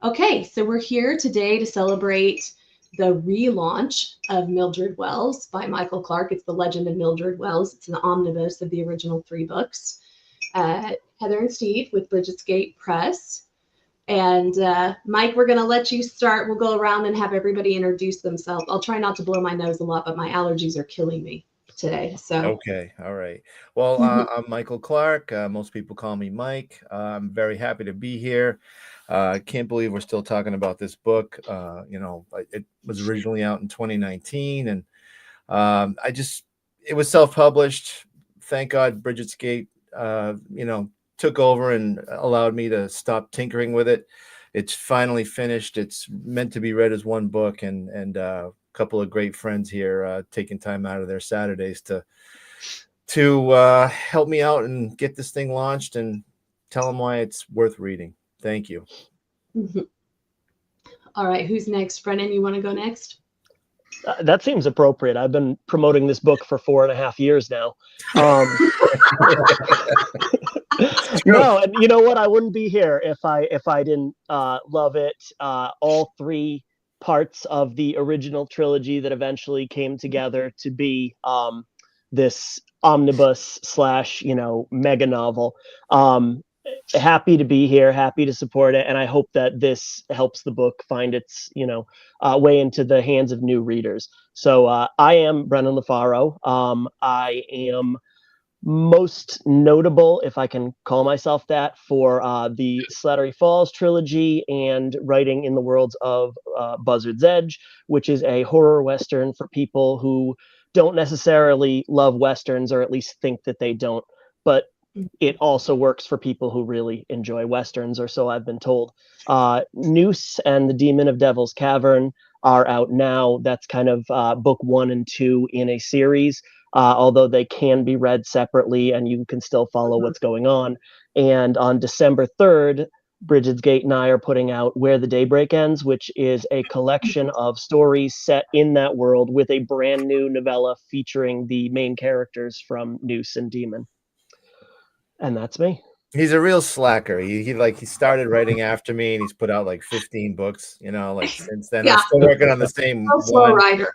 Okay, so we're here today to celebrate the relaunch of Mildred Wells by Michael Clark. It's The Legend of Mildred Wells. It's an omnibus of the original 3 books. Heather and Steve with Bridget's Gate Press. And Mike, we're going to let you start. We'll go around and have everybody introduce themselves. I'll try not to blow my nose a lot, but my allergies are killing me today. So okay, all right. Well, I'm Michael Clark. Most people call me Mike. I'm very happy to be here. I can't believe we're still talking about this book. It was originally out in 2019, and it was self-published. Thank God Bridget's Gate, took over and allowed me to stop tinkering with it. It's finally finished. It's meant to be read as one book, and a couple of great friends here taking time out of their Saturdays to help me out and get this thing launched and tell them why it's worth reading. Thank you. All right, who's next? Brennan, you want to go next? That seems appropriate. I've been promoting this book for 4.5 years now. No, and you know what? I wouldn't be here if I didn't love it. All 3 parts of the original trilogy that eventually came together to be this omnibus / mega novel. Happy to be here, happy to support it, and I hope that this helps the book find its way into the hands of new readers. So I am Brennan LaFaro. I am most notable, if I can call myself that, for the Slattery Falls trilogy and writing in the worlds of Buzzard's Edge, which is a horror western for people who don't necessarily love westerns, or at least think that they don't, but it also works for people who really enjoy westerns, or so I've been told. Noose and the Demon of Devil's Cavern are out now. That's kind of book 1 and 2 in a series, although they can be read separately and you can still follow what's going on. And on December 3rd, Bridget's Gate and I are putting out Where the Daybreak Ends, which is a collection of stories set in that world with a brand new novella featuring the main characters from Noose and Demon. And that's me. He's a real slacker. He started writing after me, and he's put out like 15 books, since then. Yeah. I'm still working on the same slow writer.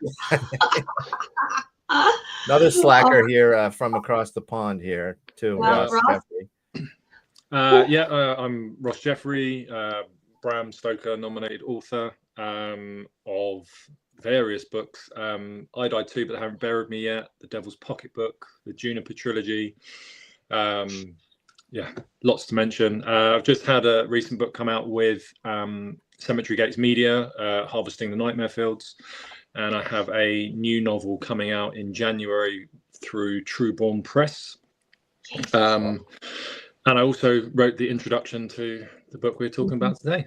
Another slacker here from across the pond here too. Ross. Jeffrey. I'm Ross Jeffrey, Bram Stoker nominated author of various books. I Died Too, But They Haven't Buried Me Yet, The Devil's Pocketbook, the Juniper Trilogy. Lots to mention. I've just had a recent book come out with Cemetery Gates Media, Harvesting the Nightmare Fields, and I have a new novel coming out in January through Trueborn Press. And I also wrote the introduction to the book we're talking about today.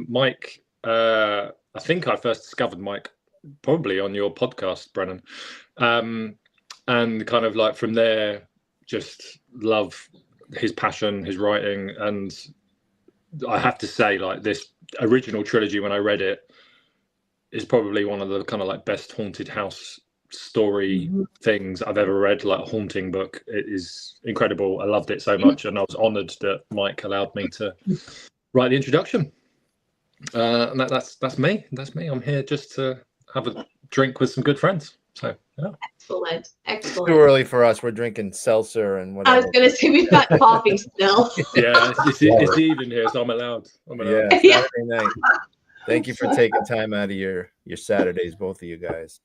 Mike, I think I first discovered Mike probably on your podcast, Brennan, and kind of like from there just love his passion, his writing, and I have to say, like, this original trilogy, when I read it, is probably one of the kind of like best haunted house story things I've ever read, like a haunting book. It is incredible. I loved it so much, and I was honored that Mike allowed me to write the introduction. And that's me. I'm here just to have a drink with some good friends. So yeah. Excellent. Too early for us. We're drinking seltzer and whatever. I was going to say we've got coffee still. Yeah, it's even here, so I'm allowed. Yeah, Saturday night. Thank you for taking time out of your Saturdays, both of you guys.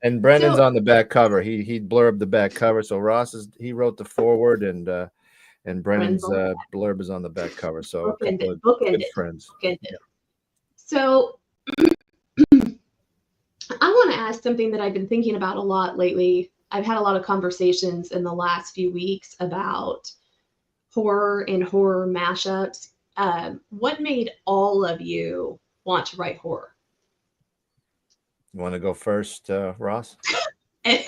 And Brennan's on the back cover. He blurbed the back cover. So Ross he wrote the foreword, and Brennan's blurb is on the back cover. So good friends. So I want to ask something that I've been thinking about a lot lately. I've had a lot of conversations in the last few weeks about horror and horror mashups. What made all of you want to write horror? You want to go first, Ross? I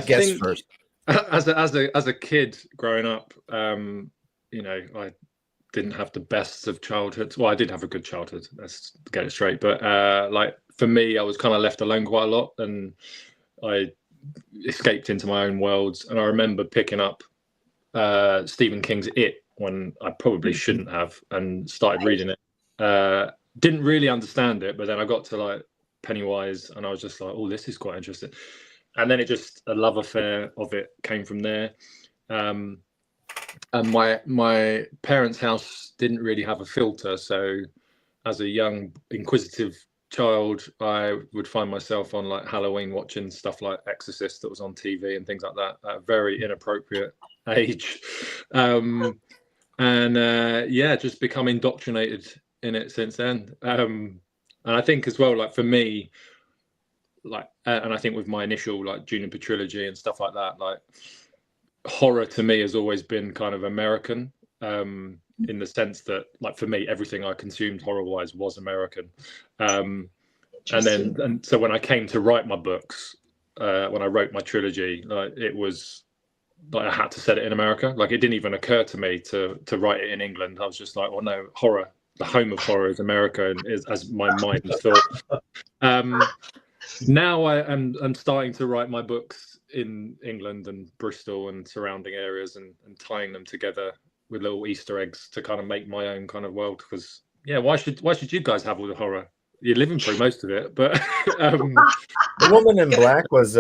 think first. As a kid growing up, I didn't have the best of childhoods. Well, I did have a good childhood. Let's get it straight. But like for me, I was kind of left alone quite a lot, and I escaped into my own worlds. And I remember picking up Stephen King's It when I probably shouldn't have, and started reading it. Didn't really understand it, but then I got to like Pennywise, and I was just like, oh, this is quite interesting. And then a love affair of it came from there. And my parents' house didn't really have a filter, so as a young inquisitive child, I would find myself on like Halloween watching stuff like Exorcist that was on TV and things like that at a very inappropriate age. Just become indoctrinated in it since then. And I think as well, like for me, like, and I think with my initial like Juniper trilogy and stuff like that, like horror to me has always been kind of American, in the sense that, like, for me, everything I consumed horror-wise was American. And so when I came to write my books, when I wrote my trilogy, like it was like I had to set it in America. Like it didn't even occur to me to write it in England. I was just like, well, no, horror, the home of horror is America, and is as my mind thought. Now I'm starting to write my books in England and Bristol and surrounding areas, and tying them together with little Easter eggs to kind of make my own kind of world. Because why should you guys have all the horror? You're living through most of it, but The Woman in Black was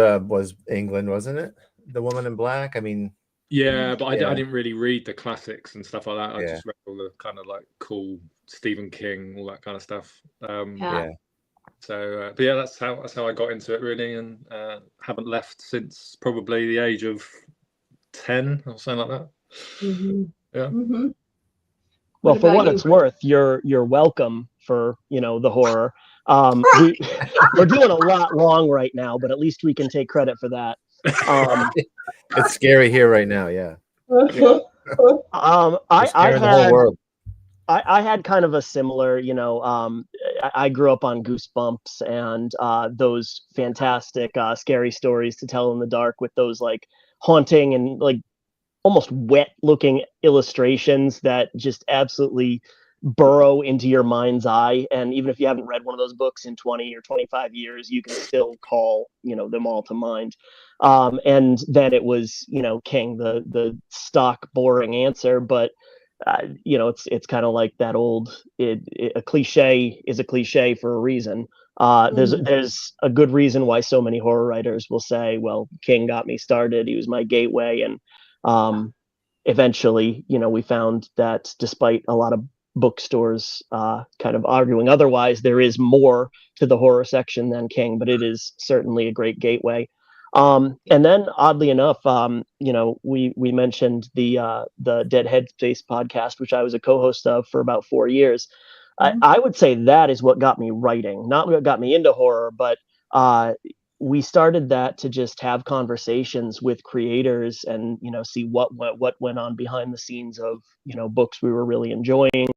England, wasn't it? The Woman in Black. I mean, yeah, but I didn't really read the classics and stuff like that. I Yeah. just read all the kind of like cool Stephen King, all that kind of stuff. yeah. So, but yeah, that's how I got into it really, and haven't left since probably the age of 10 or something like that. Mm-hmm. Yeah. Mm-hmm. Well, for what you? it's worth, you're welcome for the horror. We're doing a lot wrong right now, but at least we can take credit for that. It's scary here right now. Yeah. I Scaring the whole world. I had kind of a similar, I grew up on Goosebumps and those fantastic scary stories to tell in the dark with those like haunting and like almost wet looking illustrations that just absolutely burrow into your mind's eye. And even if you haven't read one of those books in 20 or 25 years, you can still call, them all to mind. And then it was, King, the stock boring answer, but it's kind of like that old a cliche is a cliche for a reason. There's a good reason why so many horror writers will say, well, King got me started, he was my gateway. And eventually we found that despite a lot of bookstores kind of arguing otherwise, there is more to the horror section than King, but it is certainly a great gateway. And then oddly enough, we mentioned the Dead Headspace podcast, which I was a co-host of for about 4 years. Mm-hmm. I would say that is what got me writing, not what got me into horror, but we started that to just have conversations with creators and see what went on behind the scenes of books we were really enjoying,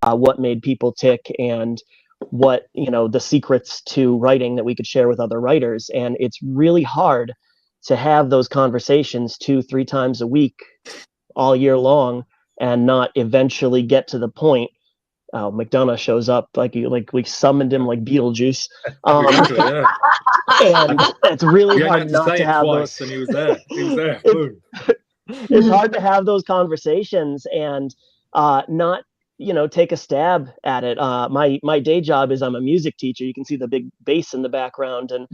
what made people tick, and what the secrets to writing that we could share with other writers. And it's really hard to have those conversations 2-3 times a week all year long and not eventually get to the point. McDonough shows up like we summoned him like Beetlejuice. And it's really hard not to have those. And he was there. It's hard to have those conversations and not take a stab at it. My day job is I'm a music teacher. You can see the big bass in the background, and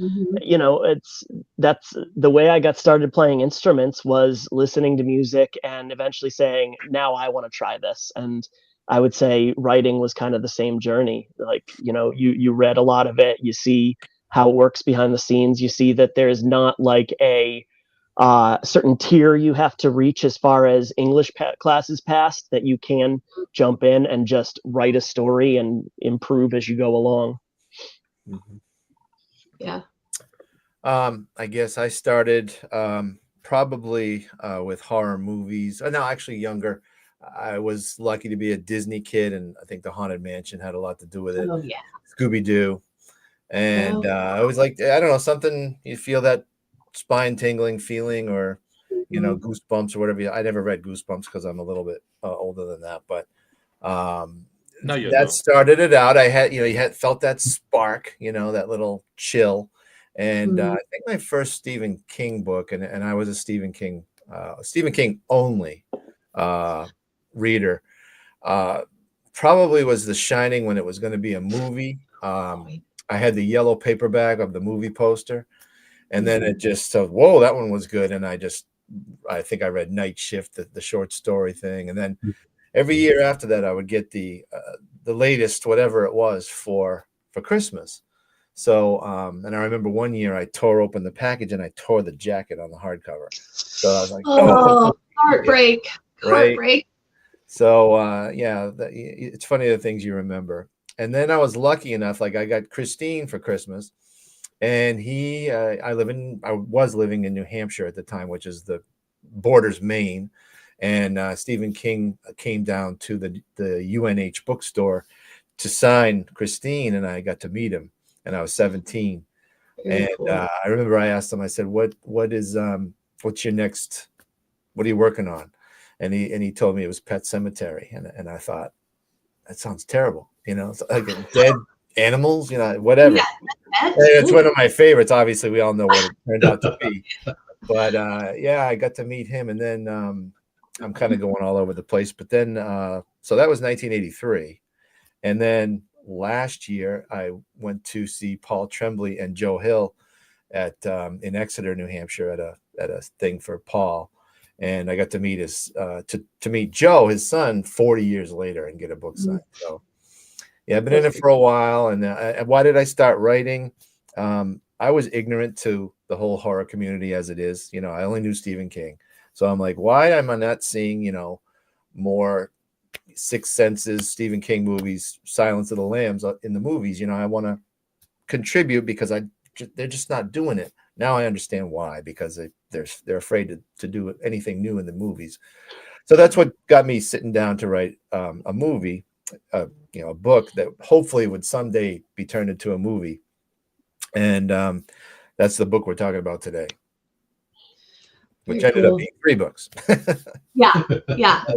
that's the way I got started playing instruments, was listening to music and eventually saying, now I want to try this. And I would say writing was kind of the same journey. Like, you read a lot of it, you see how it works behind the scenes, you see that there's not like a certain tier you have to reach as far as English classes passed, that you can jump in and just write a story and improve as you go along. Mm-hmm. Yeah. I guess I started probably with horror movies. No, actually younger. I was lucky to be a Disney kid, and I think the Haunted Mansion had a lot to do with it. Oh yeah. Scooby-Doo. And I was like, I don't know, something, you feel that spine tingling feeling, or Goosebumps or whatever. I never read Goosebumps because I'm a little bit older than that, but started it out. I had you had felt that spark, that little chill. And I think my first Stephen King book, and I was a Stephen King Stephen King only reader. Probably was The Shining when it was going to be a movie. I had the yellow paper bag of the movie poster, and then it just said, whoa, that one was good. And I think I read Night Shift, the short story thing. And then every year after that, I would get the latest, whatever it was for Christmas. So, and I remember one year I tore open the package and I tore the jacket on the hardcover. So I was like, oh, heartbreak, yeah, right? Heartbreak. So, yeah, it's funny the things you remember. And then I was lucky enough, like I got Christine for Christmas, and I was living in New Hampshire at the time, which is the borders Maine. And Stephen King came down to the UNH bookstore to sign Christine, and I got to meet him. And I was 17. And Cool. I remember I asked him, I said, what's your next, what are you working on? And he told me it was Pet Cemetery. And I thought, that sounds terrible. It's like dead animals, whatever. Yeah, it's one of my favorites. Obviously, we all know what it turned out to be. But yeah, I got to meet him. And then I'm kind of going all over the place. But then, so that was 1983. And then last year, I went to see Paul Tremblay and Joe Hill in Exeter, New Hampshire, at a thing for Paul, and I got to meet to meet Joe, his son, 40 years later, and get a book signed. So, yeah, I've been in it for a while. And why did I start writing? I was ignorant to the whole horror community as it is. I only knew Stephen King, so I'm like, why am I not seeing more Sixth Senses, Stephen King movies, Silence of the Lambs in the movies? I want to contribute because they're just not doing it. Now I understand why, because they're afraid to do anything new in the movies. So that's what got me sitting down to write a movie, a book that hopefully would someday be turned into a movie. And that's the book we're talking about today, which ended up being 3 books. Yeah.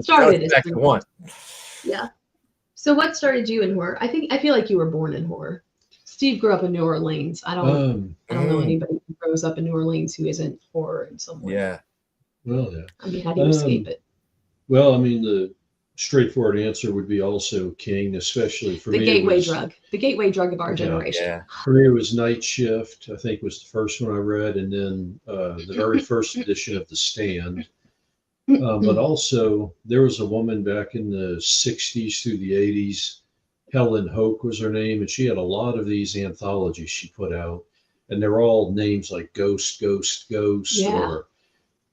Started as back to 1. Yeah. So what started you in horror? I feel like you were born in horror. Steve grew up in New Orleans. I don't know anybody who grows up in New Orleans who isn't horror in some way. Yeah. Well, yeah. I mean, how do you escape it? Well, I mean, the straightforward answer would be also King, especially for me. The gateway drug of our generation. Yeah. For me, it was Night Shift, I think was the first one I read, and then the very first edition of The Stand. But also, there was a woman back in the 60s through the 80s, Helen Hoke was her name, and she had a lot of these anthologies she put out, and they're all names like Ghost, or Terror,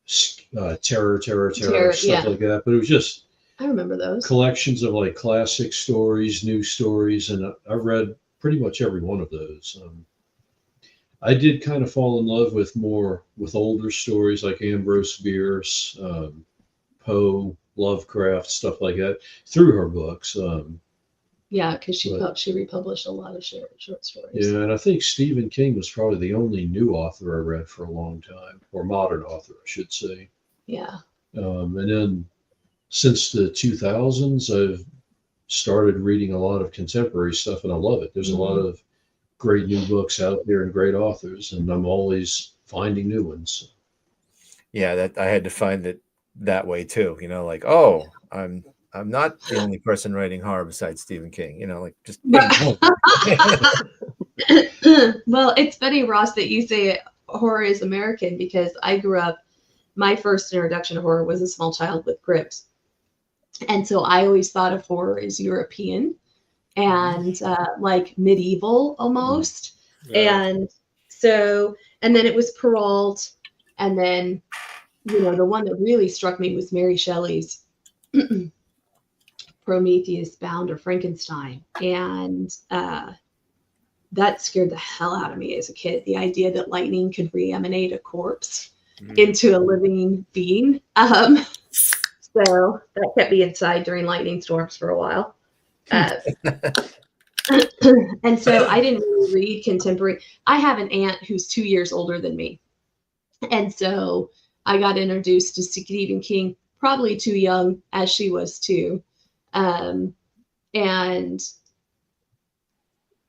stuff like that. But it was just, I remember those collections of like classic stories, new stories, and I read pretty much every one of those. I did kind of fall in love with older stories like Ambrose Bierce, Poe, Lovecraft, stuff like that through her books. Yeah, because she republished a lot of short stories. Yeah, and I think Stephen King was probably the only new author I read for a long time, or modern author, I should say. Yeah. And then since the 2000s, I've started reading a lot of contemporary stuff, and I love it. There's a lot of great new books out there and great authors, and I'm always finding new ones. Yeah, that I had to find it that way too. Like, oh, I'm not the only person writing horror besides Stephen King. Just. Well, it's funny, Ross, that you say horror is American, because I grew up. My first introduction to horror was A Small Child with Cribs, and so I always thought of horror as European and like medieval almost. Yeah. And then it was Perrault, and then the one that really struck me was Mary Shelley's Prometheus Bound or Frankenstein, and that scared the hell out of me as a kid. The idea that lightning could reanimate a corpse into a living being. So that kept me inside during lightning storms for a while. And so I didn't really read contemporary. I have an aunt who's 2 years older than me, and so I got introduced to Stephen King probably too young, as she was too. And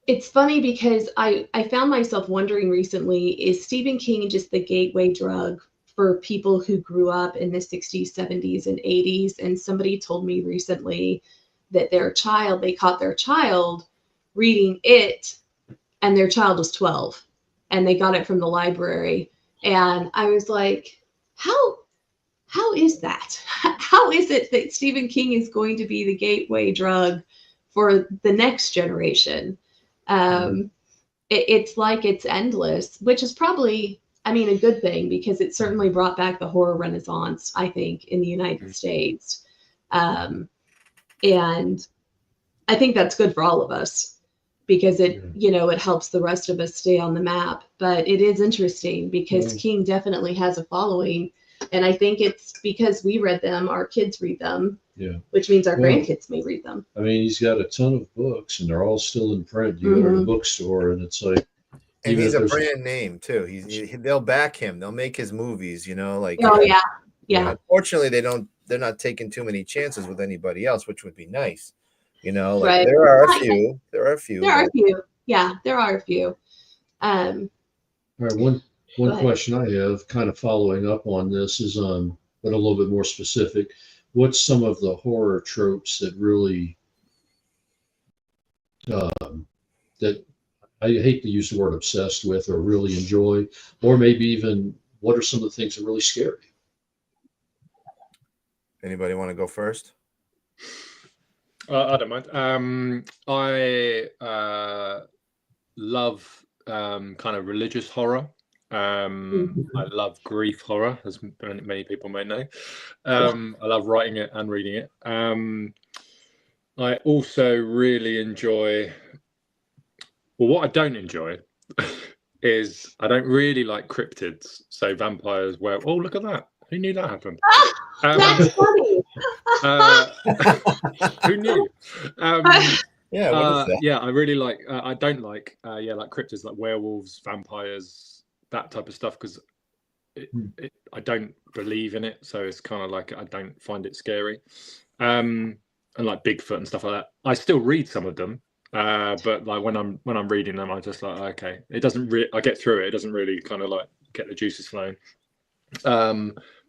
it's funny because I found myself wondering recently, is Stephen King just the gateway drug for people who grew up in the 60s, 70s, and 80s. And somebody told me recently that they caught their child reading it, and their child was 12, and they got it from the library. And I was like, how is that? How is it that Stephen King is going to be the gateway drug for the next generation? It's like it's endless, which is probably, I mean, a good thing, because it certainly brought back the horror renaissance, I think, in the United States. And I think that's good for all of us, because it, you know, it helps the rest of us stay on the map. But it is interesting because King definitely has a following. And I think it's because we read them, our kids read them, which means our grandkids may read them. I mean, he's got a ton of books, and they're all still in print. You go to the bookstore, and it's like, and he's a brand name too. They'll back him. They'll make his movies. You know, like yeah. Unfortunately, they're not taking too many chances with anybody else, which would be nice. You know, like there are a few. Yeah, there are a few. All right, one question I have, kind of following up on this, is but a little bit more specific. What's some of the horror tropes that really that I hate to use the word obsessed with, or really enjoy, or maybe even what are some of the things that really scare you? Anybody want to go first? I don't mind. I love kind of religious horror. I love grief horror, as many people may know. I love writing it and reading it. I also really enjoy, well, what I don't enjoy is I don't really like cryptids. So vampires, oh, look at that. Who knew that happened? That's funny. Who knew? Yeah, I really like. I don't like. Like cryptids, like werewolves, vampires, that type of stuff, because I don't believe in it. So it's kind of like I don't find it scary. And like Bigfoot and stuff like that. I still read some of them, but like when I'm reading them, I just like, okay, it doesn't really. I get through it. It doesn't really kind of like get the juices flowing.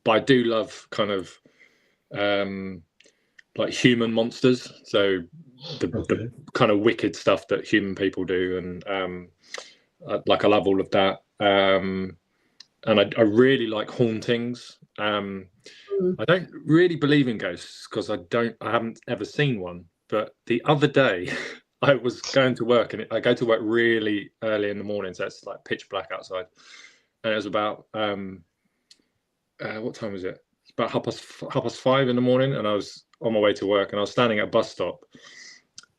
But I do love kind of like human monsters, so the kind of wicked stuff that human people do, and like I love all of that, and I really like hauntings. I don't really believe in ghosts because I haven't ever seen one, but the other day I was going to work, and I go to work really early in the morning, so it's like pitch black outside, and it was about what time was it? It's about half past 5 in the morning, and I was on my way to work, and I was standing at a bus stop,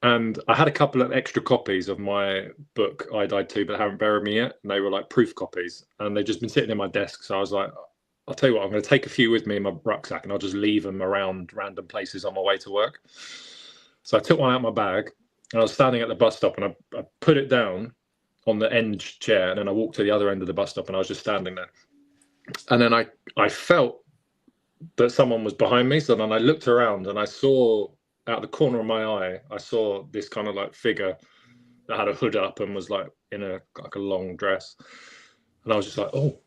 and I had a couple of extra copies of my book I Died Too But Haven't Buried Me Yet, and they were like proof copies, and they'd just been sitting in my desk. So I was like, I'll tell you what, I'm going to take a few with me in my rucksack, and I'll just leave them around random places on my way to work. So I took one out of my bag, and I was standing at the bus stop, and I put it down on the end chair, and then I walked to the other end of the bus stop, and I was just standing there. And then I felt that someone was behind me. So then I looked around, and I saw out the corner of my eye, I saw this kind of like figure that had a hood up and was like in a long dress. And I was just like, oh,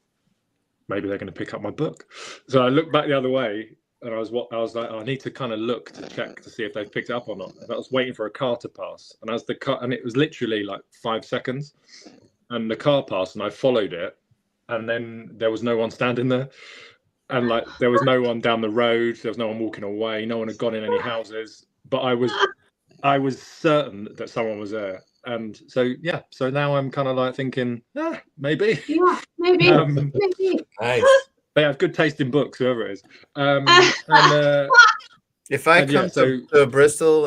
maybe they're going to pick up my book. So I looked back the other way, and I was like, I need to kind of look to check to see if they've picked it up or not. And I was waiting for a car to pass, and and it was literally like 5 seconds, and the car passed, and I followed it. And then there was no one standing there, and like there was no one down the road, there was no one walking away, no one had gone in any houses, but I was certain that someone was there. And so so now I'm kind of like thinking, maybe Nice. They have good taste in books, whoever it is. If I come to Bristol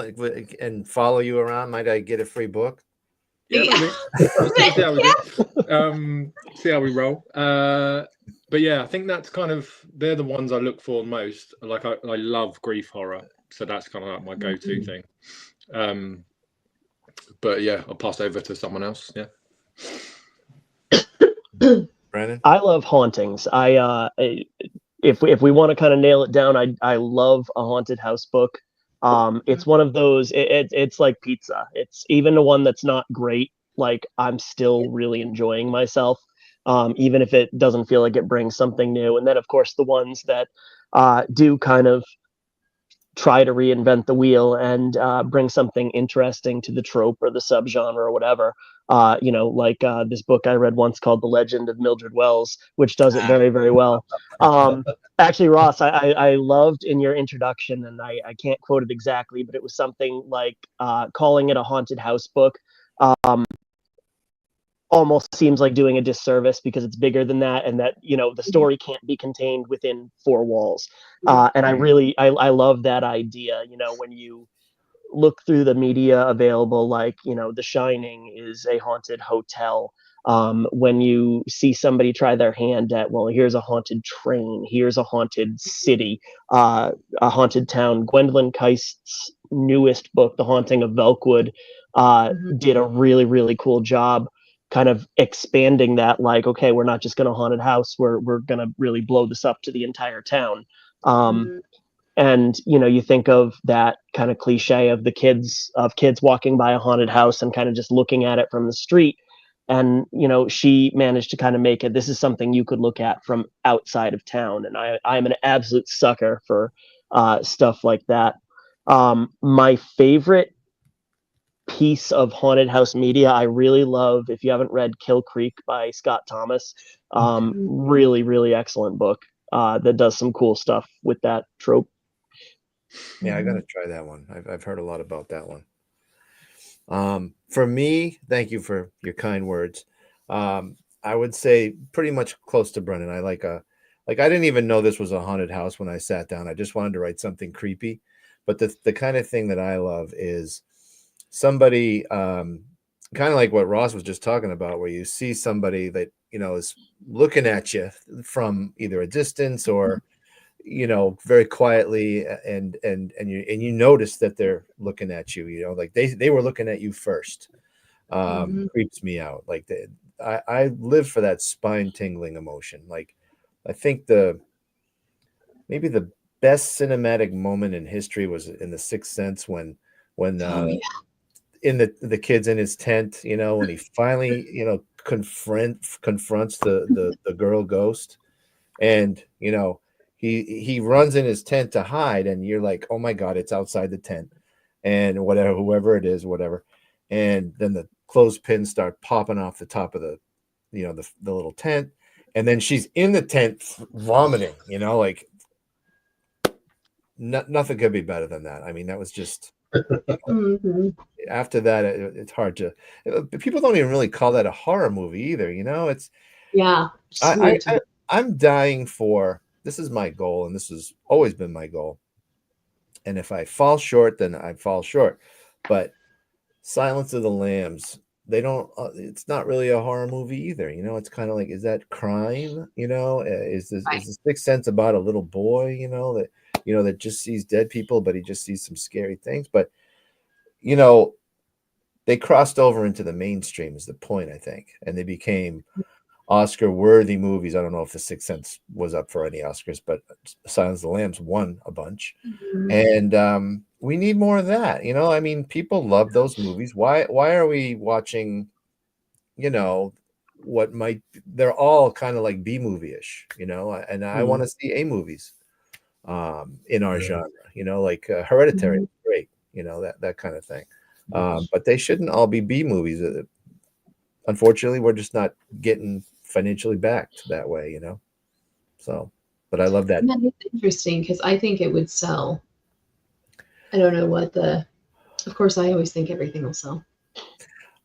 and follow you around, might I get a free book? Yeah. See how we do. See how we roll. But yeah, I think that's kind of, they're the ones I look for most. Like I love grief horror, so that's kind of like my go-to thing. But yeah, I'll pass over to someone else. Yeah. Brandon? I love hauntings. If we want to kind of nail it down, I love a haunted house book. It's one of those, it's like pizza. It's even the one that's not great, like I'm still really enjoying myself. even if it doesn't feel like it brings something new. And then, of course, the ones that do kind of try to reinvent the wheel and bring something interesting to the trope or the subgenre or whatever. Like this book I read once called The Legend of Mildred Wells, which does it very, very well. Actually, Ross, I loved in your introduction, and I can't quote it exactly, but it was something like calling it a haunted house book almost seems like doing a disservice, because it's bigger than that, and that the story can't be contained within four walls. And I love that idea. When you look through the media available, like The Shining is a haunted hotel. When you see somebody try their hand at, well, here's a haunted train, here's a haunted city, a haunted town. Gwendolyn Keist's newest book, The Haunting of Velkwood, did a really, really cool job kind of expanding that, like, okay, we're not just going to haunted house, we're going to really blow this up to the entire town. And you think of that kind of cliche of kids walking by a haunted house and kind of just looking at it from the street. And she managed to kind of make it, this is something you could look at from outside of town. And I'm an absolute sucker for stuff like that. My favorite piece of haunted house media I really love, if you haven't read Kill Creek by Scott Thomas, really, really excellent book that does some cool stuff with that trope. Yeah, I gotta try that one. I've heard a lot about that one. For me, thank you for your kind words. I would say pretty much close to Brennan. I like I didn't even know this was a haunted house when I sat down. I just wanted to write something creepy. But the kind of thing that I love is somebody kind of like what Ross was just talking about, where you see somebody that is looking at you from either a distance or very quietly, and you notice that they're looking at you, like they were looking at you first. Creeps me out. Like I live for that spine tingling emotion. Like I think maybe the best cinematic moment in history was in The Sixth Sense when in the kid's in his tent, when he finally confronts the girl ghost, and he runs in his tent to hide, and you're like, oh my God, it's outside the tent, and whoever it is, whatever, and then the clothespins start popping off the top of the little tent, and then she's in the tent vomiting, like nothing could be better than that. I mean, that was just after that, it's hard to, people don't even really call that a horror movie either. It's I'm dying for, this is my goal, and this has always been my goal. And if I fall short, then I fall short. But Silence of the Lambs, they don't, it's not really a horror movie either. It's kind of like, is that crime? Is the Sixth Sense about a little boy, that just sees dead people, but he just sees some scary things. But, they crossed over into the mainstream is the point, I think. And they became Oscar-worthy movies. I don't know if The Sixth Sense was up for any Oscars, but Silence of the Lambs won a bunch. And we need more of that. I mean, people love those movies. Why are we watching, what might, they're all kind of like B movie-ish, and I want to see A movies in our genre, like Hereditary is great, that kind of thing. But they shouldn't all be B movies. Unfortunately, we're just not getting financially backed that way, So, but I love that. And that's interesting, because I think it would sell. I don't know what of course, I always think everything will sell.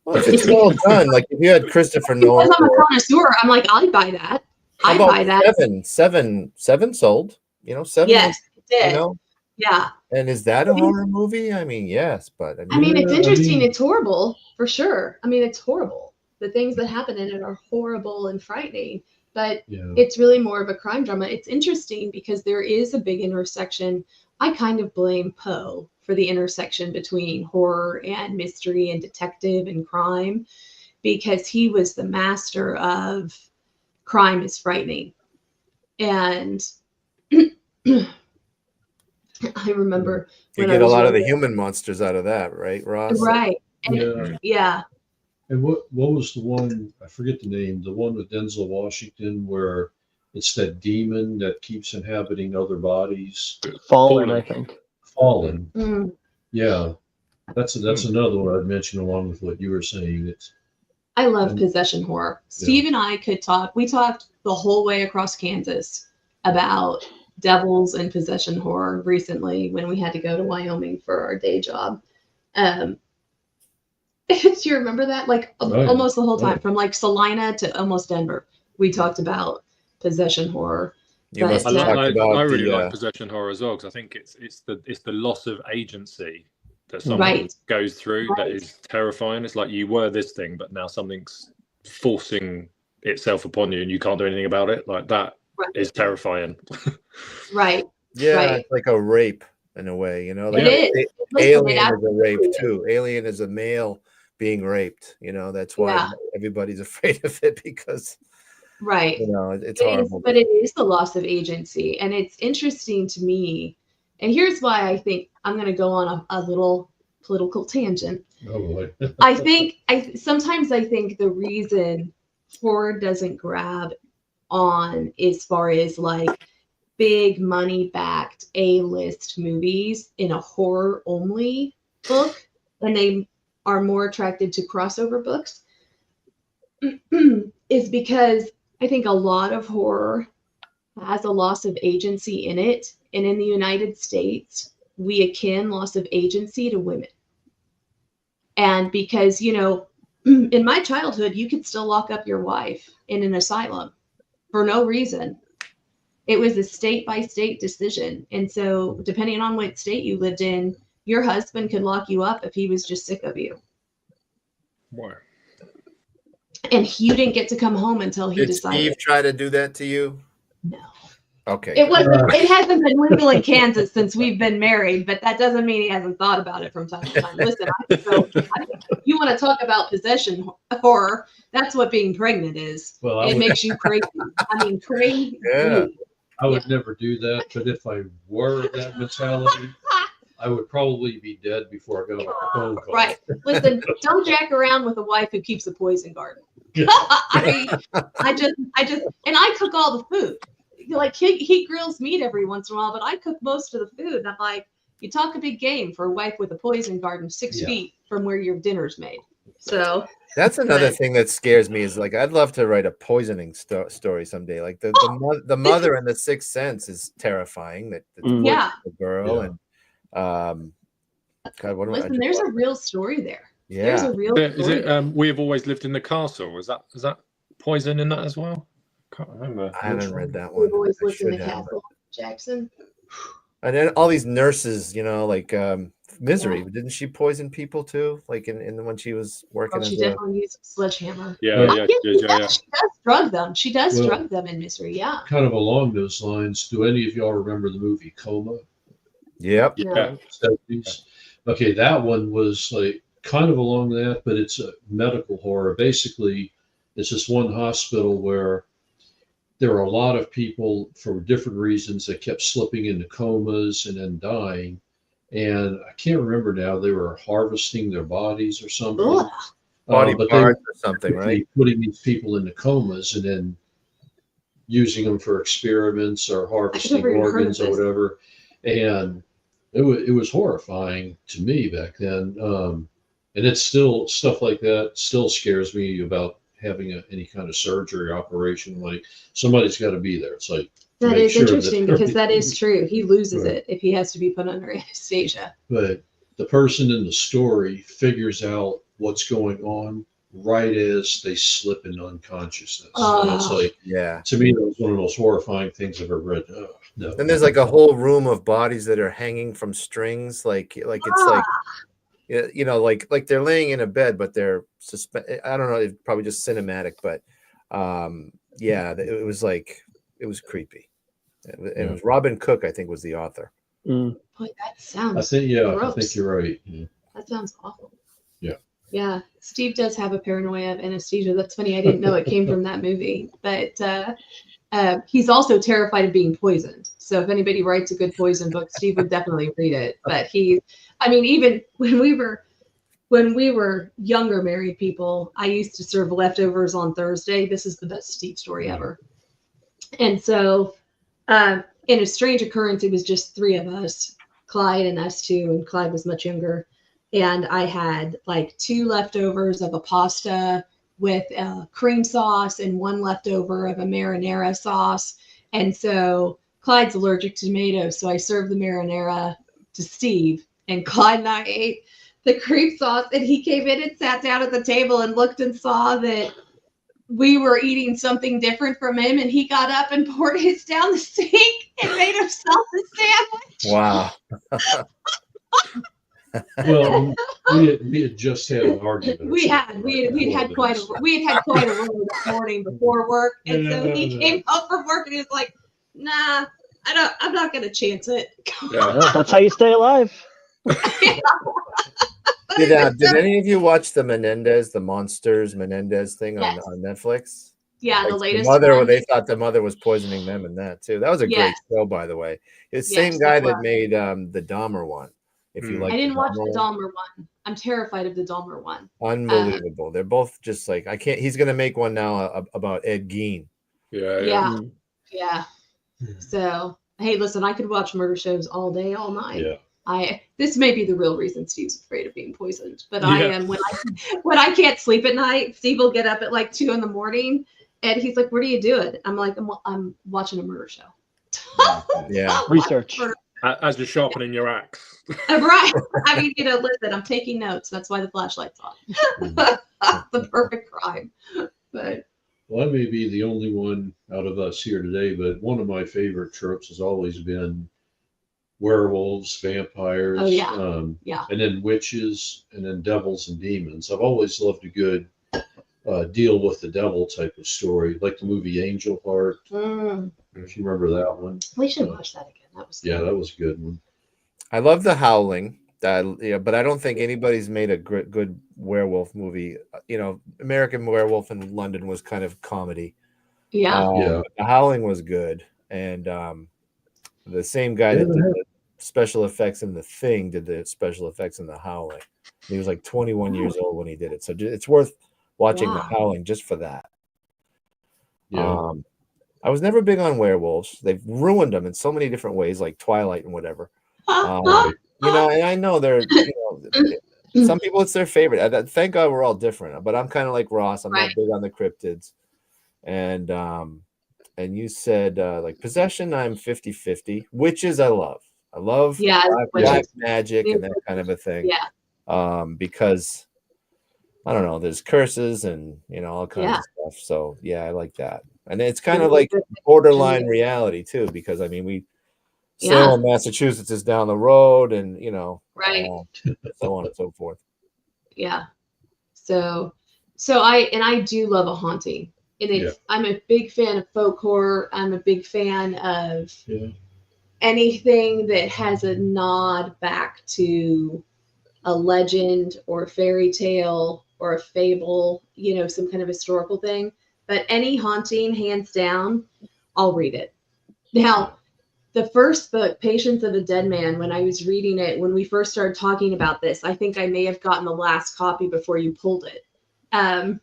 Well, if it's well done, like if you had Christopher Nolan. Because I'm a connoisseur, I'm like, I'd buy that. I'd buy that. Seven sold, Seven. Yes, it did. Yeah. And is that a horror movie? I mean, yes, but I mean, it's interesting. It's horrible, for sure. I mean, it's horrible. The things that happen in it are horrible and frightening, but it's really more of a crime drama. It's interesting because there is a big intersection. I kind of blame Poe for the intersection between horror and mystery and detective and crime, because he was the master of crime is frightening. And I remember you get a lot of the human monsters out of that, right, Ross? Right. And yeah. And what was the one, I forget the name, the one with Denzel Washington where it's that demon that keeps inhabiting other bodies? Fallen, I think. Fallen. Mm. Yeah. That's another one I'd mention along with what you were saying. I love possession horror. Steve and I could talk. We talked the whole way across Kansas about devils and possession horror recently when we had to go to Wyoming for our day job. Do you remember that? Like almost the whole time, from like Salina to almost Denver, we talked about possession horror. You must have talked about I really like possession horror as well, because I think it's the loss of agency that someone goes through that is terrifying. It's like you were this thing, but now something's forcing itself upon you and you can't do anything about it. Like that is terrifying. Right. Yeah, it's like a rape in a way, you know. Like it is. Alien is a rape too. Alien is a male being raped, you know. That's why everybody's afraid of it, because you know, it's horrible. But it is the loss of agency. And it's interesting to me. And here's why I think I'm going to go on a little political tangent. Oh boy. Sometimes I think the reason horror doesn't grab on as far as like big money backed A-list movies in a horror only book, and they are more attracted to crossover books, is because I think a lot of horror has a loss of agency in it. And in the United States, we akin loss of agency to women. And because, you know, in my childhood, you could still lock up your wife in an asylum for no reason. It was a state by state decision. And so depending on what state you lived in, your husband could lock you up if he was just sick of you. Why? And you didn't get to come home until he decided. Did Steve try to do that to you? No. Okay. It hasn't been legal in Kansas since we've been married, but that doesn't mean he hasn't thought about it from time to time. Listen, you want to talk about possession horror? That's what being pregnant is. Well, it makes you crazy. I mean, crazy. Yeah. I would never do that, but if I were that mentality, I would probably be dead before I got a phone call. Right. Listen, don't jack around with a wife who keeps a poison garden. I just, and I cook all the food. Like he grills meat every once in a while, but I cook most of the food. And I'm like, you talk a big game for a wife with a poison garden 6 feet from where your dinner's made. So that's another thing that scares me, is like, I'd love to write a poisoning story someday. Like the mother in The Sixth Sense is terrifying. The girl and God, listen, there's a real story there. Yeah, there's a real. Is it? We have always lived in the castle. Is that poison in that as well? Can't remember. I haven't read that one. We've always lived in the castle, Jackson. And then all these nurses, you know, like Misery, didn't she poison people too? Like in when she was working. She definitely used a sledgehammer. Yeah. She does drug them. She does drug them in Misery. Yeah. Kind of along those lines. Do any of y'all remember the movie Coma? Yep. Yeah. 70s? Okay, that one was like kind of along that, but it's a medical horror. Basically, it's this one hospital where there were a lot of people for different reasons that kept slipping into comas and then dying. And I can't remember now, they were harvesting their bodies or something. Body parts or something, right? Putting these people into comas and then using them for experiments or harvesting organs or whatever. And it was horrifying to me back then. And it's still, stuff like that still scares me about having any kind of surgery operation. Like, somebody's got to be there. It's like, that is interesting, because that is true. He loses it if he has to be put under anesthesia. But the person in the story figures out what's going on right as they slip into unconsciousness. And it's like, to me, that was one of the most horrifying things I've ever read. No. And there's like a whole room of bodies that are hanging from strings, like it's like, you know, like they're laying in a bed, but they're I don't know, it's probably just cinematic, but it was like, it was creepy. It was Robin Cook, I think, was the author. Boy, that sounds I think you're right. Yeah. That sounds awful. Yeah. Yeah. Steve does have a paranoia of anesthesia. That's funny. I didn't know it came from that movie, but he's also terrified of being poisoned. So if anybody writes a good poison book, Steve would definitely read it. But even when we were when we were younger married people, I used to serve leftovers on Thursday. This is the best Steve story ever. And so, in a strange occurrence, it was just 3 of us, Clyde and us 2, and Clyde was much younger. And I had like 2 leftovers of a pasta with cream sauce and 1 leftover of a marinara sauce. And so Clyde's allergic to tomatoes, so I served the marinara to Steve, and Clyde and I ate the cream sauce, and he came in and sat down at the table and looked and saw that we were eating something different from him, and he got up and poured his down the sink and made himself a sandwich. Wow. Well, we had just had an argument. We had quite a room that morning before work, and so he came home from work and he was like, "Nah, I'm not gonna chance it." Yeah, that's how you stay alive. Did any of you watch the Monsters Menendez thing on Netflix? Yeah, the latest one. They thought the mother was poisoning them in that too. That was a great show, by the way. It's the same guy that made the Dahmer one. If you like, I didn't watch the Dahmer one. I'm terrified of the Dahmer one. Unbelievable. They're both just like, I can't. He's gonna make one now about Ed Gein. Yeah. So hey, listen, I could watch murder shows all day, all night. Yeah. This may be the real reason Steve's afraid of being poisoned, but I am when I can't sleep at night. Steve will get up at like 2 a.m. and he's like, "What are you doing?" I'm like, "I'm watching a murder show." Yeah, research. As you're sharpening your axe. Right. I mean, listen, I'm taking notes. That's why the flashlight's on. The perfect crime. But well, I may be the only one out of us here today, but one of my favorite tropes has always been werewolves, vampires, and then witches, and then devils and demons. I've always loved a good deal with the devil type of story, like the movie Angel Heart. If you remember that one. We should watch that again. That was good. That was a good one. I love The Howling. But I don't think anybody's made a good werewolf movie. American Werewolf in London was kind of comedy. The Howling was good, and the same guy that did the special effects in The Thing did the special effects in The Howling. He was like 21 years old when he did it, so it's worth watching The Howling just for that. I was never big on werewolves. They've ruined them in so many different ways, like Twilight and whatever. And I know they're, some people it's their favorite. Thank God we're all different. But I'm kind of like Ross. I'm not big on the cryptids. And you said like possession, I'm 50-50. Witches, I love. I love black magic and that kind of a thing. Because I don't know, there's curses and all kinds of stuff. So I like that. And it's kind of like borderline reality too, because I mean Salem, Massachusetts is down the road, and so on and so forth. Yeah. So I do love a haunting, and I'm a big fan of folk horror. I'm a big fan of anything that has a nod back to a legend or a fairy tale or a fable, some kind of historical thing. But any haunting, hands down, I'll read it. Now, the first book, Patience of a Dead Man, when I was reading it, when we first started talking about this, I think I may have gotten the last copy before you pulled it. And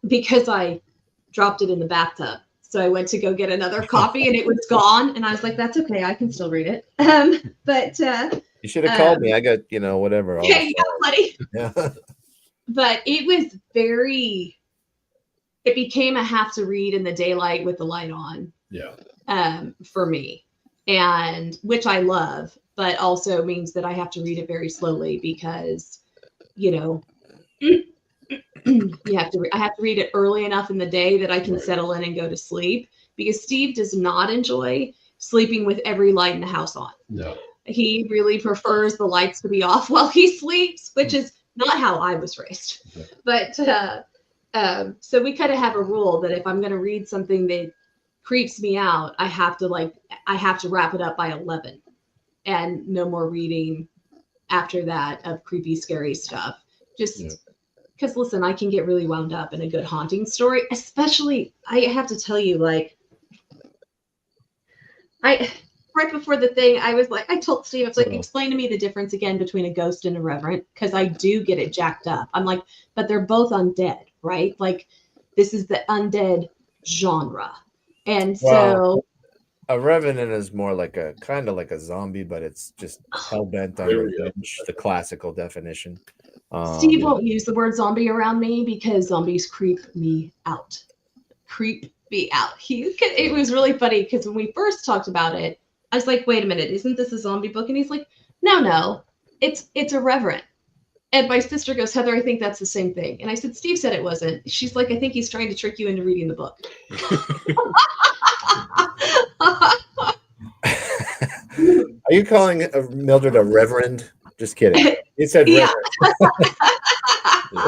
because I dropped it in the bathtub. So I went to go get another copy and it was gone. And I was like, that's okay. I can still read it. But you should have called me. I got, whatever. Okay, buddy. Yeah. But it was it became a have to read in the daylight with the light on. For me, and which I love, but also means that I have to read it very slowly because, I have to read it early enough in the day that I can settle in and go to sleep, because Steve does not enjoy sleeping with every light in the house on. No. He really prefers the lights to be off while he sleeps, which is not how I was raised. But so we kind of have a rule that if I'm going to read something that creeps me out, I have to wrap it up by 11, and no more reading after that of creepy, scary stuff. Just because, listen, I can get really wound up in a good haunting story, especially, I have to tell you, like, right before the thing, I was like, I told Steve, I was like, Oh. explain to me the difference again between a ghost and a reverend, because I do get it jacked up. I'm like, but they're both undead, right? Like, this is the undead genre. And so a revenant is more like a kind of like a zombie, but it's just hell bent on There we go. revenge, the classical definition. Steve won't use the word zombie around me because zombies creep me out. Creep me out. It was really funny because when we first talked about it, I was like, wait a minute, isn't this a zombie book? And he's like, no, it's a reverend. And my sister goes, Heather, I think that's the same thing. And I said, Steve said it wasn't. She's like, I think he's trying to trick you into reading the book. Are you calling Mildred a reverend? Just kidding. You said Yeah. reverend.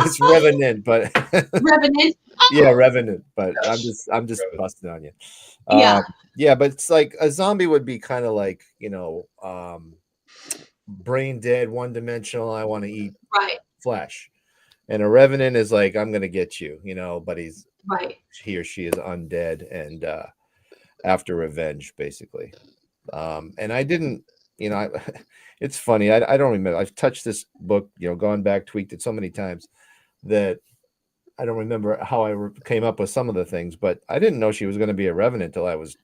It's revenant, but Revenant. yeah, revenant. But Yes. I'm just Revenant. busting on you. Yeah. Yeah, but it's like a zombie would be kind of like, brain dead, one dimensional. I want to eat Right. flesh. And a revenant is like, I'm gonna get you, but Right. he or she is undead and after revenge, basically. And I didn't, it's funny. I don't remember. I've touched this book, gone back, tweaked it so many times that I don't remember how I came up with some of the things, but I didn't know she was going to be a revenant till I was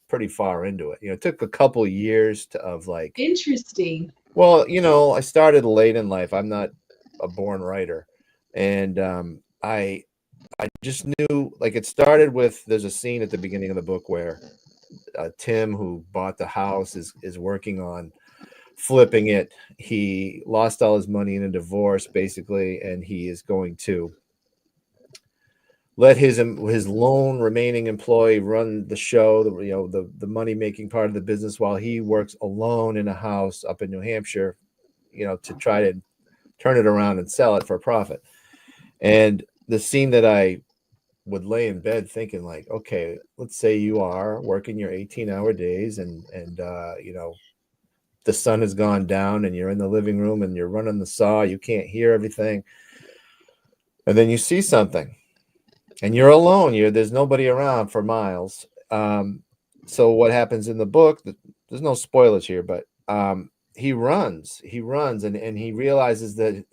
pretty far into it. It took a couple of years of like, Interesting. well, I started late in life. I'm not a born writer. And I just knew, like, it started with, there's a scene at the beginning of the book where Tim, who bought the house, is working on flipping it. He lost all his money in a divorce, basically, and he is going to let his lone remaining employee run the show, the money making part of the business, while he works alone in a house up in New Hampshire, to try to turn it around and sell it for a profit. And the scene that I would lay in bed thinking, like, okay, let's say you are working your 18-hour days and the sun has gone down and you're in the living room and you're running the saw, you can't hear everything, and then you see something and you're alone, there's nobody around for miles. So what happens in the book, there's no spoilers here, but he runs and he realizes that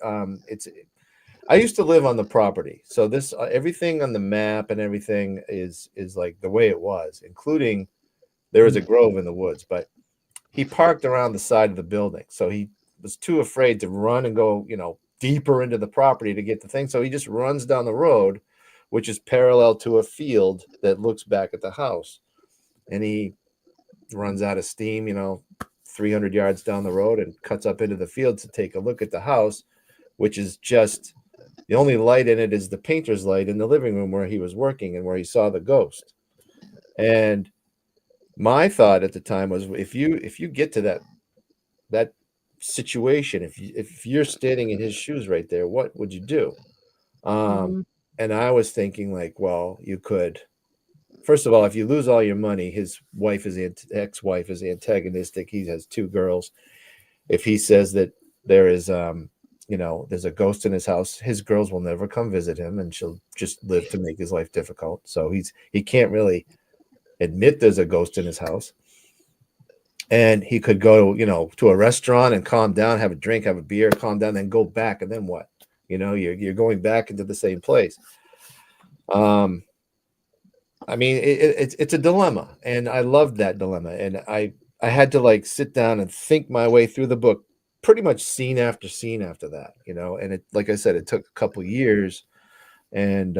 I used to live on the property, so this everything on the map and everything is like the way it was, including there is a grove in the woods, but he parked around the side of the building, so he was too afraid to run and go, deeper into the property to get the thing. So he just runs down the road, which is parallel to a field that looks back at the house, and he runs out of steam, 300 yards down the road and cuts up into the field to take a look at the house, which is just the only light in it is the painter's light in the living room where he was working and where he saw the ghost. And my thought at the time was, if you get to that situation, if you're standing in his shoes right there, what would you do? And I was thinking, like, well, you could, first of all, if you lose all your money, his ex-wife is antagonistic. He has 2 girls. If he says that there is there's a ghost in his house, his girls will never come visit him and she'll just live to make his life difficult. So he can't really admit there's a ghost in his house. And he could go, to a restaurant and calm down, have a drink, have a beer, calm down, then go back. And then what? You're going back into the same place. I mean, it's a dilemma, and I loved that dilemma. And I had to, like, sit down and think my way through the book, pretty much scene after scene after that, and it, like I said, it took a couple years, and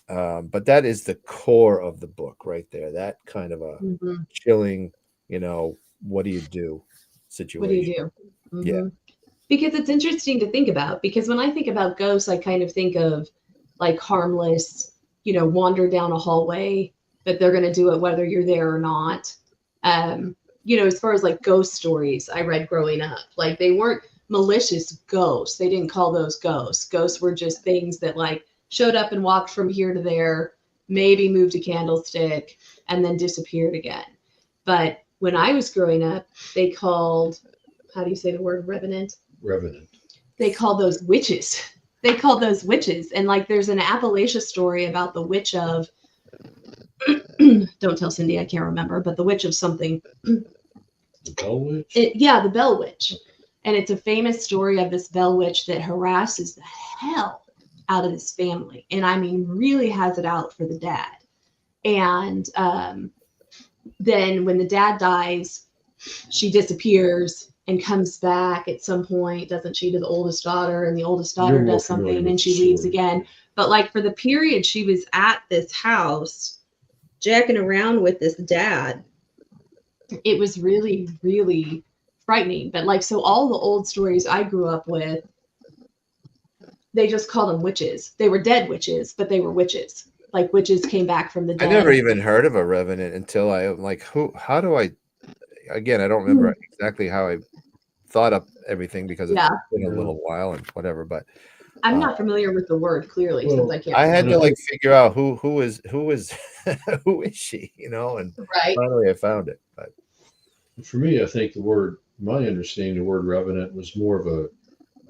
but that is the core of the book right there. That kind of a chilling, what do you do situation. What do you do? Yeah. Because it's interesting to think about, because when I think about ghosts, I kind of think of like harmless, wander down a hallway, that they're going to do it whether you're there or not. As far as like ghost stories I read growing up, like, they weren't malicious ghosts. They didn't call those ghosts. Ghosts were just things that, like, showed up and walked from here to there, maybe moved a candlestick and then disappeared again. But when I was growing up, they called, how do you say the word, revenant? Revenant. They called those witches. They called those witches. And, like, there's an Appalachia story about the witch of don't tell Cindy, I can't remember, but the witch of something. The Bell Witch? Yeah, the Bell Witch. And it's a famous story of this Bell Witch that harasses the hell out of this family. And I mean, really has it out for the dad. And then when the dad dies, she disappears and comes back at some point, doesn't she, to the oldest daughter, and the oldest daughter does something and she leaves again. But like for the period she was at this house, jacking around with this dad, it was really, really frightening. But like, so all the old stories I grew up with, they just called them witches. They were dead witches, but they were witches. Like witches came back from the dead. I never even heard of a revenant until I'm like, how do I, again, I don't remember exactly how I thought up everything because it's been a little while and whatever, but I'm not familiar with the word clearly, since I can't. I had to like figure out who is who is she, you know, and finally I found it. But for me, I think my understanding the word revenant was more of a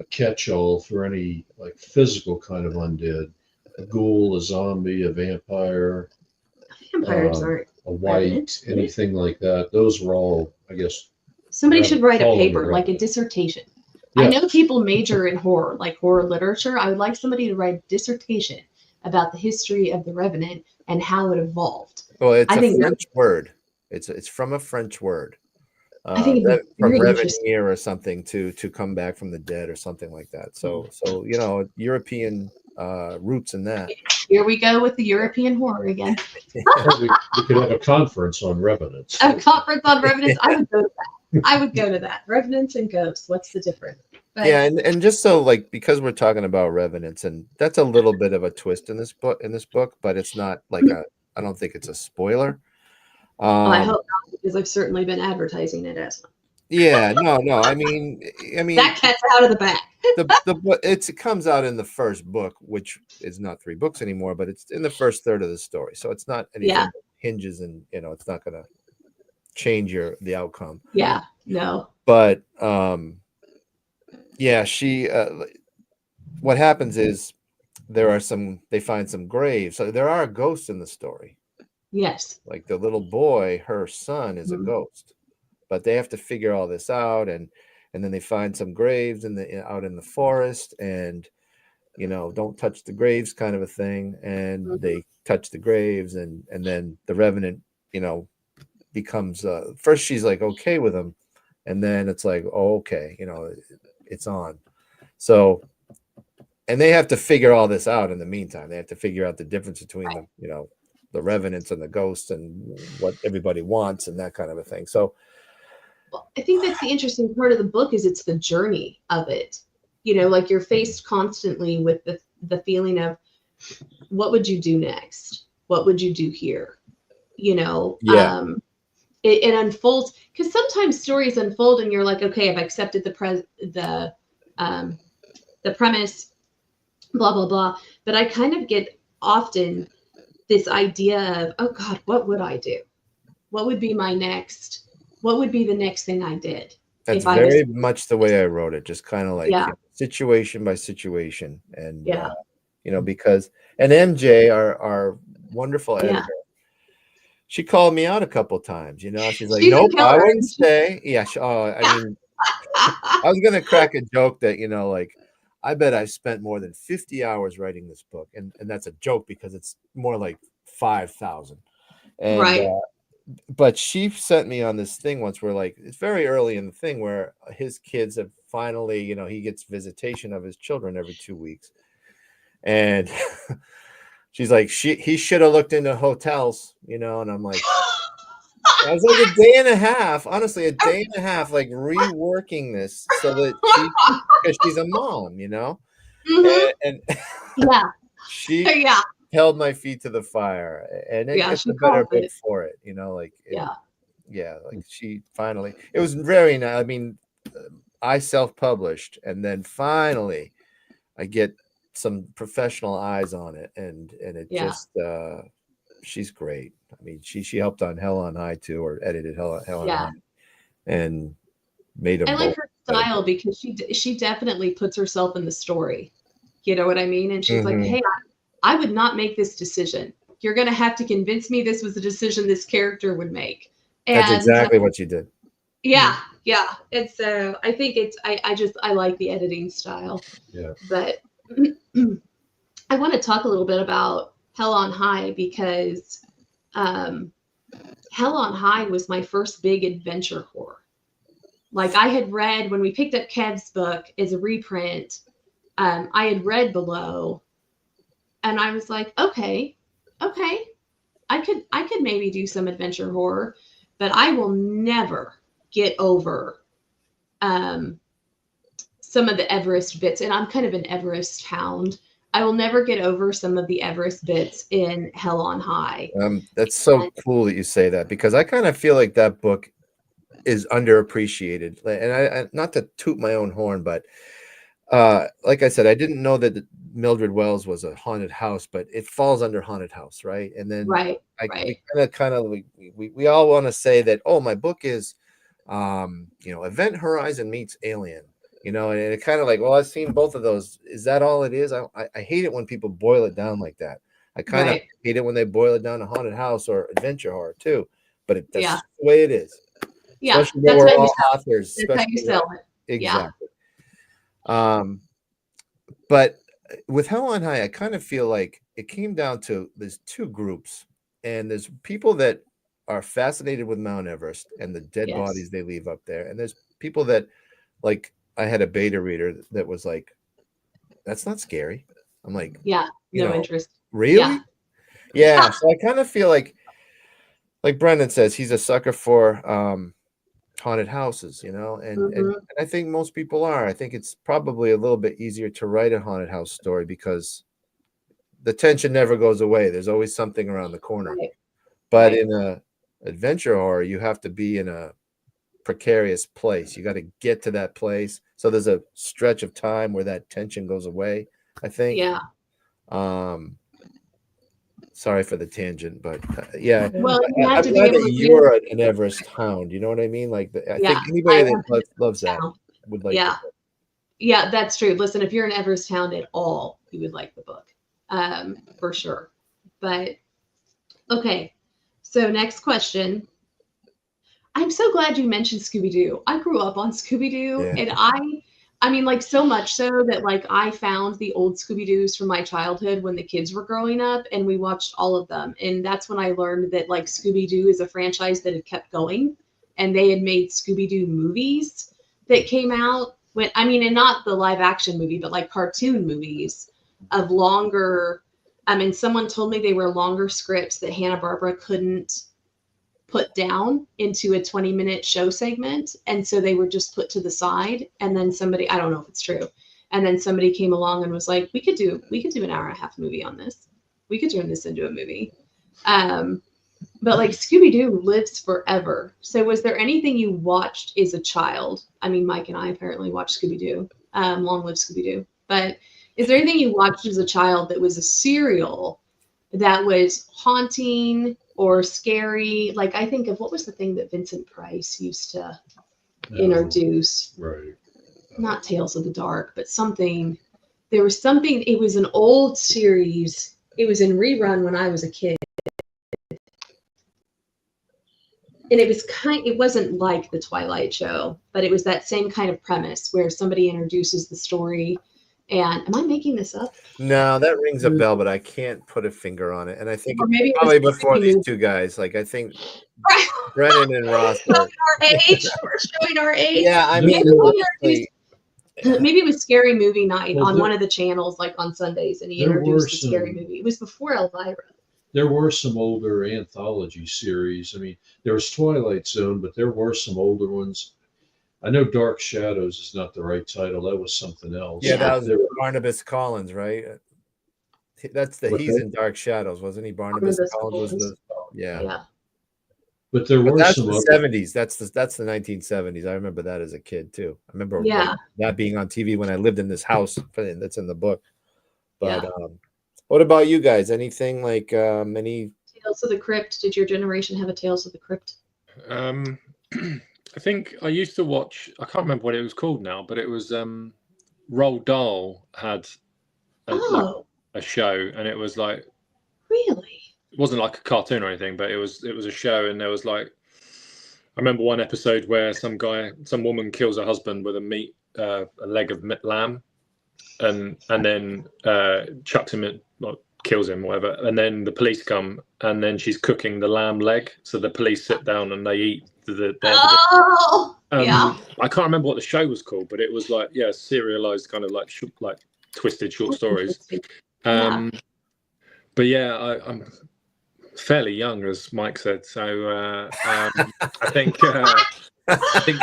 catch-all for any like physical kind of undead. A ghoul, a zombie, a vampire, vampires aren't a wight, anything like that. Those were all, I guess. Somebody should write a paper, like a dissertation. Yeah. I know people major in horror, like horror literature. I would like somebody to write a dissertation about the history of the Revenant and how it evolved. Well, it's a French word. It's from a French word. I think from revenir or something to come back from the dead or something like that. So you know, European roots in that. Here we go with the European horror again. we could have a conference on revenants. A conference on revenants. I would go to that. I would go to that. Revenants and ghosts. What's the difference? But, yeah, and just so like, because we're talking about revenants, and that's a little bit of a twist in this book, but it's not like I don't think it's a spoiler. I hope not, because I've certainly been advertising it as one. Yeah, no. I mean that cat's out of the bag. It comes out in the first book, which is not 3 books anymore, but it's in the first third of the story, so it's not anything that hinges, and you know, it's not going to change the outcome. Yeah, no. But she what happens is they find some graves. So there are ghosts in the story. Yes. Like the little boy, her son is a ghost. But they have to figure all this out, and then they find some graves out in the forest, and you know, don't touch the graves kind of a thing, and they touch the graves, and then the revenant, you know, becomes first she's like okay with him, and then it's like, oh, okay, you know, it's on. So, and they have to figure all this out in the meantime. They have to figure out the difference between the, you know, the revenants and the ghosts, and what everybody wants, and that kind of a thing. So well, I think that's the interesting part of the book, is it's the journey of it. You know, like you're faced constantly with the feeling of, what would you do next? What would you do here? You know, it unfolds, because sometimes stories unfold and you're like, okay, I've accepted the premise, blah, blah, blah. But I kind of get often this idea of, oh God, what would I do? What would be my next? What would be the next thing I did? That's very much the way I wrote it, just kind of like situation by situation. And, you know, because, and MJ, our wonderful editor, she called me out a couple of times, you know, she's like, nope, I wouldn't stay. Yeah. I mean, I was going to crack a joke that, you know, like, I bet I've spent more than 50 hours writing this book. And that's a joke because it's more like 5,000. And, but she sent me on this thing once where, like, it's very early in the thing where his kids have finally, you know, he gets visitation of his children every 2 weeks. And she's like, he should have looked into hotels, you know, and I'm like, I was like a day and a half, honestly, a day and a half, like reworking this so that because she's a mom, you know, and she held my feet to the fire, and it's a better book for it, you know, like like she finally, it was very nice. I mean, I self-published, and then finally I get some professional eyes on it, and it just she's great. I mean, she helped on Hell on High too, or edited Hell on High, and made them. I like her style because she definitely puts herself in the story. You know what I mean? And she's like, hey, I would not make this decision. you're going to have to convince me this was a decision this character would make. And That's exactly what you did. yeah. It's I think it's I like the editing style. Yeah. But I want to talk a little bit about Hell on High, because Hell on High was my first big adventure horror. Like, I had read, when we picked up Kev's book as a reprint, I had read Below, and I was like, okay, I could maybe do some adventure horror, but I will never get over some of the Everest bits, and I'm kind of an Everest hound. I will never get over some of the Everest bits in Hell on High. That's so cool that you say that, because I kind of feel like that book is underappreciated. And I not to toot my own horn, but like I said, I didn't know that Mildred Wells was a haunted house, but it falls under haunted house, right? And then we kind of we all want to say that, oh, my book is Event Horizon meets Alien, and it kind of like, well, I've seen both of those. Is that all it is? I hate it when people boil it down like that. I kind of hate it when they boil it down to haunted house or adventure horror too, but that's the way it is. Yeah, especially when we're all authors. That's how you sell it. Exactly. Yeah. But with Hell on High, I kind of feel like it came down to there's two groups, and there's people that are fascinated with Mount Everest and the dead bodies they leave up there, and there's people that, like, I had a beta reader that was like, "That's not scary." I'm like, no interest. Really? Yeah. So I kind of feel like Brendan says, he's a sucker for haunted houses, and I think most people are. I think it's probably a little bit easier to write a haunted house story because the tension never goes away. There's always something around the corner. But in a adventure horror, you have to be in a precarious place. You got to get to that place. So there's a stretch of time where that tension goes away, I think. Yeah. Sorry for the tangent, but yeah. Well, I'm glad that you're an Everest hound. You know what I mean? Like, I think anybody that loves that would like. Yeah, that's true. Listen, if you're an Everest hound at all, you would like the book, for sure. But okay, so next question. I'm so glad you mentioned Scooby-Doo. I grew up on Scooby-Doo, and I mean, like, so much so that, like, I found the old Scooby-Doos from my childhood when the kids were growing up, and we watched all of them. And that's when I learned that, like, Scooby-Doo is a franchise that had kept going, and they had made Scooby-Doo movies that came out and not the live action movie, but like cartoon movies of longer. Someone told me they were longer scripts that Hanna-Barbera couldn't put down into a 20-minute show segment, and so they were just put to the side. And then somebody, I don't know if it's true, and then somebody came along and was like, we could do an hour and a half movie on this. We could turn this into a movie. But like, Scooby-Doo lives forever. So was there anything you watched as a child? I mean, Mike and I apparently watched Scooby-Doo. Long live Scooby-Doo. But is there anything you watched as a child that was a serial that was haunting or scary? Like, I think of, what was the thing that Vincent Price used to introduce? Right. Not Tales of the Dark, but something. There was something. It was an old series. It was in rerun when I was a kid. And it wasn't like the Twilight Show, but it was that same kind of premise where somebody introduces the story. And am I making this up? No, that rings a bell, but I can't put a finger on it. And I think it's probably before these two guys. Like, I think Brennan and Ross are We're showing our age. Yeah, I mean, maybe it was Scary Movie Night on one of the channels, like on Sundays, and he introduced the Scary Movie. It was before Elvira. There were some older anthology series. I mean, there was Twilight Zone, but there were some older ones. I know Dark Shadows is not the right title. That was something else. Yeah, that was Barnabas Collins, right? He's in Dark Shadows, wasn't he? Barnabas Collins was Yeah. But there were that's some the 70s. That's the 1970s. I remember that as a kid too. I remember that being on TV when I lived in this house. That's in the book. But what about you guys? Anything like any Tales of the Crypt? Did your generation have a Tales of the Crypt? I think I used to watch, I can't remember what it was called now, but it was Roald Dahl had a show, and it was like, really? wasn't like a cartoon or anything, but it was a show, and there was like, I remember one episode where some woman kills her husband with a leg of lamb, and then chucks him in, like, kills him, whatever, and then the police come, and then she's cooking the lamb leg, so the police sit down and they eat yeah. I can't remember what the show was called, but it was like, yeah, serialized kind of like twisted short stories. But yeah, I'm fairly young, as Mike said, so I think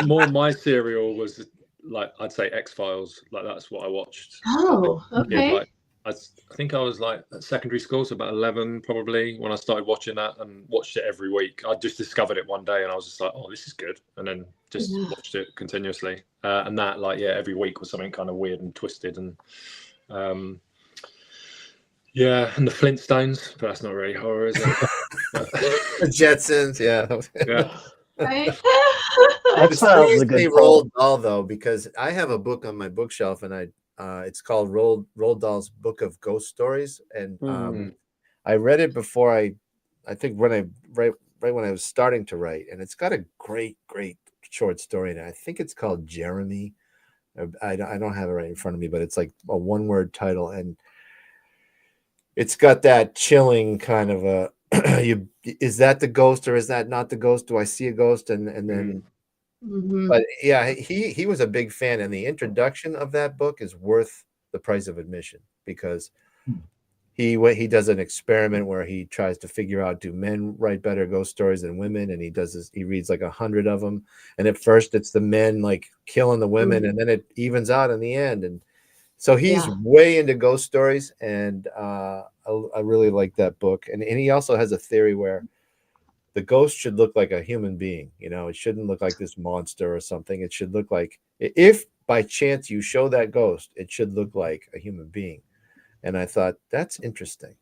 more my serial was like, I'd say X-Files, like that's what I watched. Oh, okay. Yeah, like, I think I was like at secondary school, so about 11 probably, when I started watching that, and watched it every week. I just discovered it one day and I was just like, oh, this is good, and then just watched it continuously, and that, like, yeah, every week was something kind of weird and twisted, and yeah, and the Flintstones, but that's not really horror, is it? The Jetsons, yeah. Right. X-Files is a good Roald Dahl, though, because I have a book on my bookshelf, and it's called Roald Dahl's Book of Ghost Stories, and I read it before I think right when I was starting to write, and it's got a great short story in it. I think it's called Jeremy. I don't have it right in front of me, but it's like a one-word title, and it's got that chilling kind of a is that the ghost or is that not the ghost? Do I see a ghost? And then but yeah, he was a big fan, and the introduction of that book is worth the price of admission, because he does an experiment where he tries to figure out, do men write better ghost stories than women, and he reads like 100 of them, and at first it's the men like killing the women, and then it evens out in the end. And so he's way into ghost stories, and I really like that book. And he also has a theory where the ghost should look like a human being. You know, it shouldn't look like this monster or something. It should look like, if by chance you show that ghost, it should look like a human being. And I thought, that's interesting.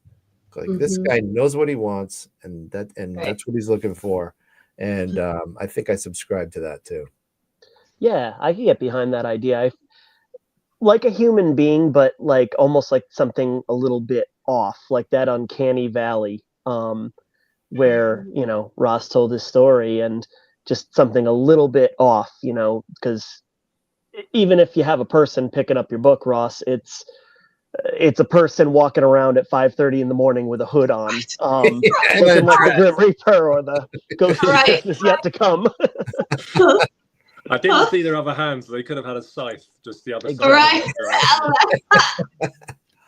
Like, this guy knows what he wants, and that's what he's looking for. And I think I subscribe to that too. Yeah, I can get behind that idea. Like a human being, but like almost like something a little bit off, like that uncanny valley, where, you know, Ross told his story, and just something a little bit off, you know, because even if you have a person picking up your book, Ross, it's a person walking around at 5:30 in the morning with a hood on, looking like the Grim Reaper or the Ghost of Christmas Yet to Come. I didn't see their other hands, so they could have had a scythe just the other side. Right.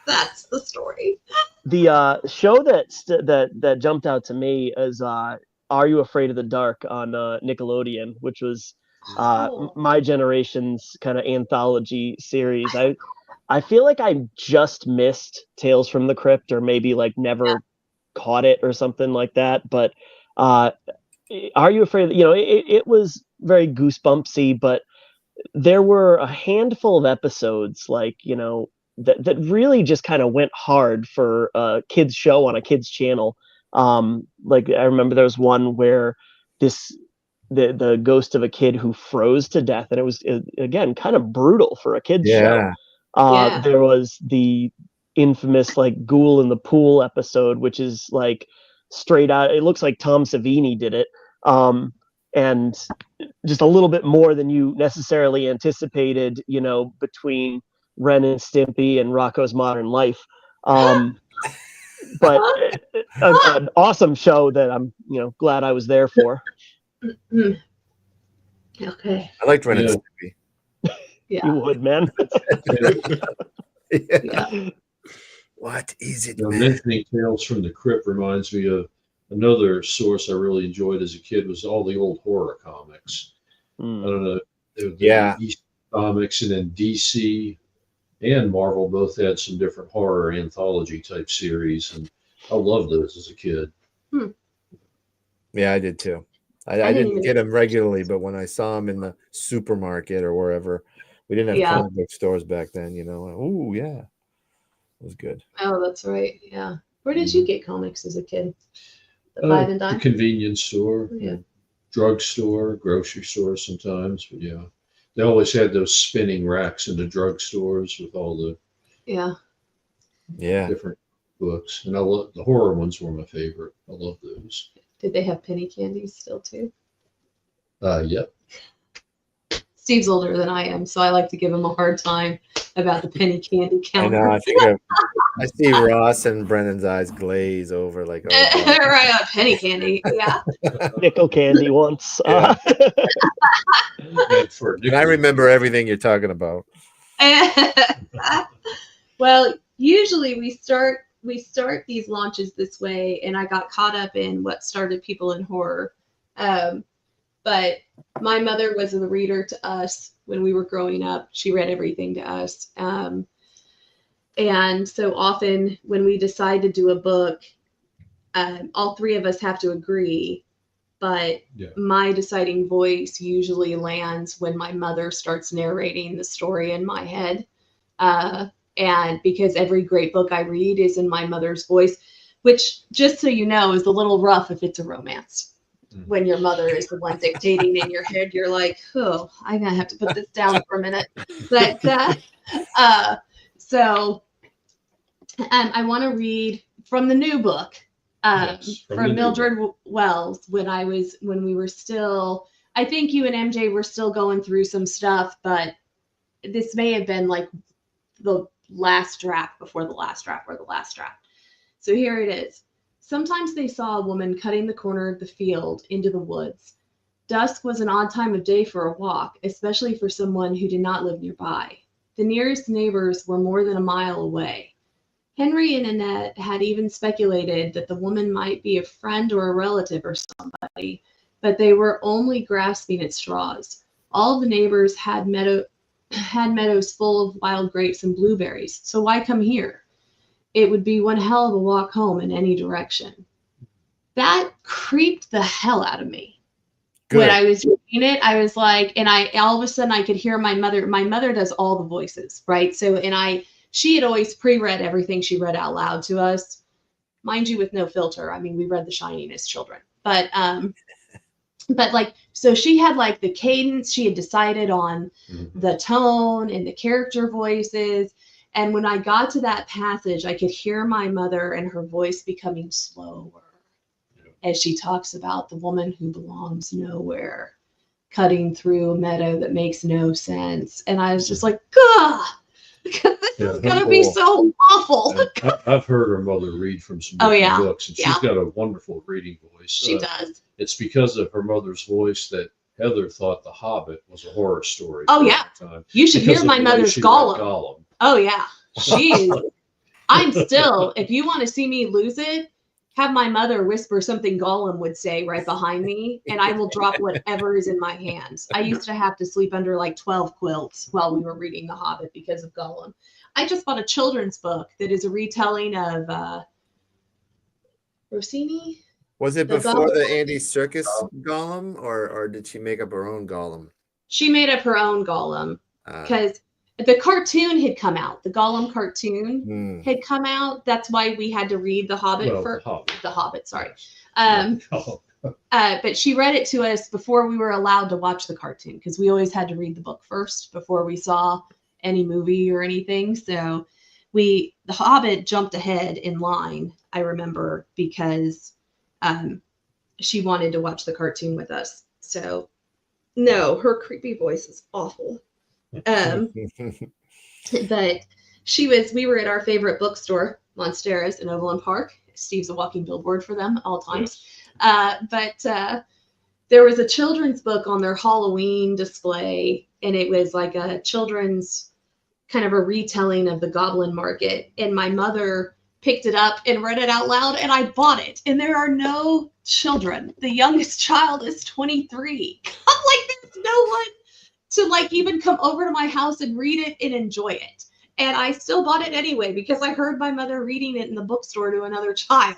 That's the story. The show that jumped out to me is Are You Afraid of the Dark on Nickelodeon, which was my generation's kind of anthology series. I feel like I just missed Tales from the Crypt, or maybe like never caught it or something like that. But Are You Afraid? You know, it was very goosebumpsy, but there were a handful of episodes, like, you know, that really just kind of went hard for a kids show on a kids channel. Like, I remember there was one where the ghost of a kid who froze to death, and it was, again, kind of brutal for a kids show. There was the infamous like Ghoul in the Pool episode, which is like straight out, it looks like Tom Savini did it, and just a little bit more than you necessarily anticipated, you know, between Ren and Stimpy and Rocko's Modern Life. But an awesome show that I'm, you know, glad I was there for. Okay. I liked Ren and Stimpy. You would, man. What is it, man? Mentioning Tales from the Crypt reminds me of another source I really enjoyed as a kid, was all the old horror comics. I don't know. DC Comics, and then DC and Marvel both had some different horror anthology type series, and I loved those as a kid. Yeah, I did too. I didn't get them regularly, but when I saw them in the supermarket or wherever, we didn't have comic book stores back then, you know. Oh, yeah. It was good. Oh, that's right. Yeah. Where did you get comics as a kid? The Five and Dime? The convenience store, Yeah. Drugstore, grocery store sometimes. But yeah, they always had those spinning racks in the drugstores with all the different books, and I love the horror ones. Were my favorite. I love those. Did they have penny candies still too? Yep. Steve's older than I am, so I like to give him a hard time about the penny candy I counter. know. I see Ross and Brennan's eyes glaze over like, oh, God. Right, penny candy. Yeah. Nickel candy once. Yeah. And for And I remember everything you're talking about. Well, usually we start these launches this way, and I got caught up in what started people in horror. But my mother was a reader to us when we were growing up. She read everything to us. And so often when we decide to do a book, all three of us have to agree. But my deciding voice usually lands when my mother starts narrating the story in my head. And because every great book I read is in my mother's voice, which, just so you know, is a little rough if it's a romance. When your mother is the one dictating in your head, you're like, oh, I'm going to have to put this down for a minute. But so I want to read from the new book, from Mildred Wells, when we were still, I think you and MJ were still going through some stuff, but this may have been like the last draft before the last draft or the last draft. So here it is. Sometimes they saw a woman cutting the corner of the field into the woods. Dusk was an odd time of day for a walk, especially for someone who did not live nearby. The nearest neighbors were more than a mile away. Henry and Annette had even speculated that the woman might be a friend or a relative or somebody, but they were only grasping at straws. All the neighbors had meadows full of wild grapes and blueberries, so why come here? It would be one hell of a walk home in any direction. That creeped the hell out of me. Good. When I was reading it, I was like, and all of a sudden I could hear my mother. My mother does all the voices, right? So, she had always pre-read everything she read out loud to us, mind you, with no filter. I mean, we read The Shining as children, but like, so she had like the cadence. She had decided on the tone and the character voices. And when I got to that passage, I could hear my mother and her voice becoming slower as she talks about the woman who belongs nowhere, cutting through a meadow that makes no sense. And I was just like, God, this is going to be so awful. I've heard her mother read from some books, and she's got a wonderful reading voice. She does. It's because of her mother's voice that Heather thought The Hobbit was a horror story. Oh, yeah. You should hear my mother's Gollum. Oh, yeah. I'm still, if you want to see me lose it, have my mother whisper something Gollum would say right behind me, and I will drop whatever is in my hands. I used to have to sleep under like 12 quilts while we were reading The Hobbit because of Gollum. I just bought a children's book that is a retelling of Rossini. Was it before the Andy Serkis Gollum, or did she make up her own Gollum? She made up her own Gollum because the cartoon had come out. The Gollum cartoon had come out. That's why we had to read The Hobbit first. The Hobbit, sorry. But she read it to us before we were allowed to watch the cartoon, because we always had to read the book first before we saw any movie or anything. So The Hobbit jumped ahead in line, I remember, because she wanted to watch the cartoon with us. So no, her creepy voice is awful. But we were at our favorite bookstore, Monsteras in Overland Park. Steve's a walking billboard for them at all times. But there was a children's book on their Halloween display, and it was like a children's kind of a retelling of the Goblin Market. And my mother picked it up and read it out loud, and I bought it. And there are no children. The youngest child is 23. I'm like, there's no one to like even come over to my house and read it and enjoy it. And I still bought it anyway because I heard my mother reading it in the bookstore to another child.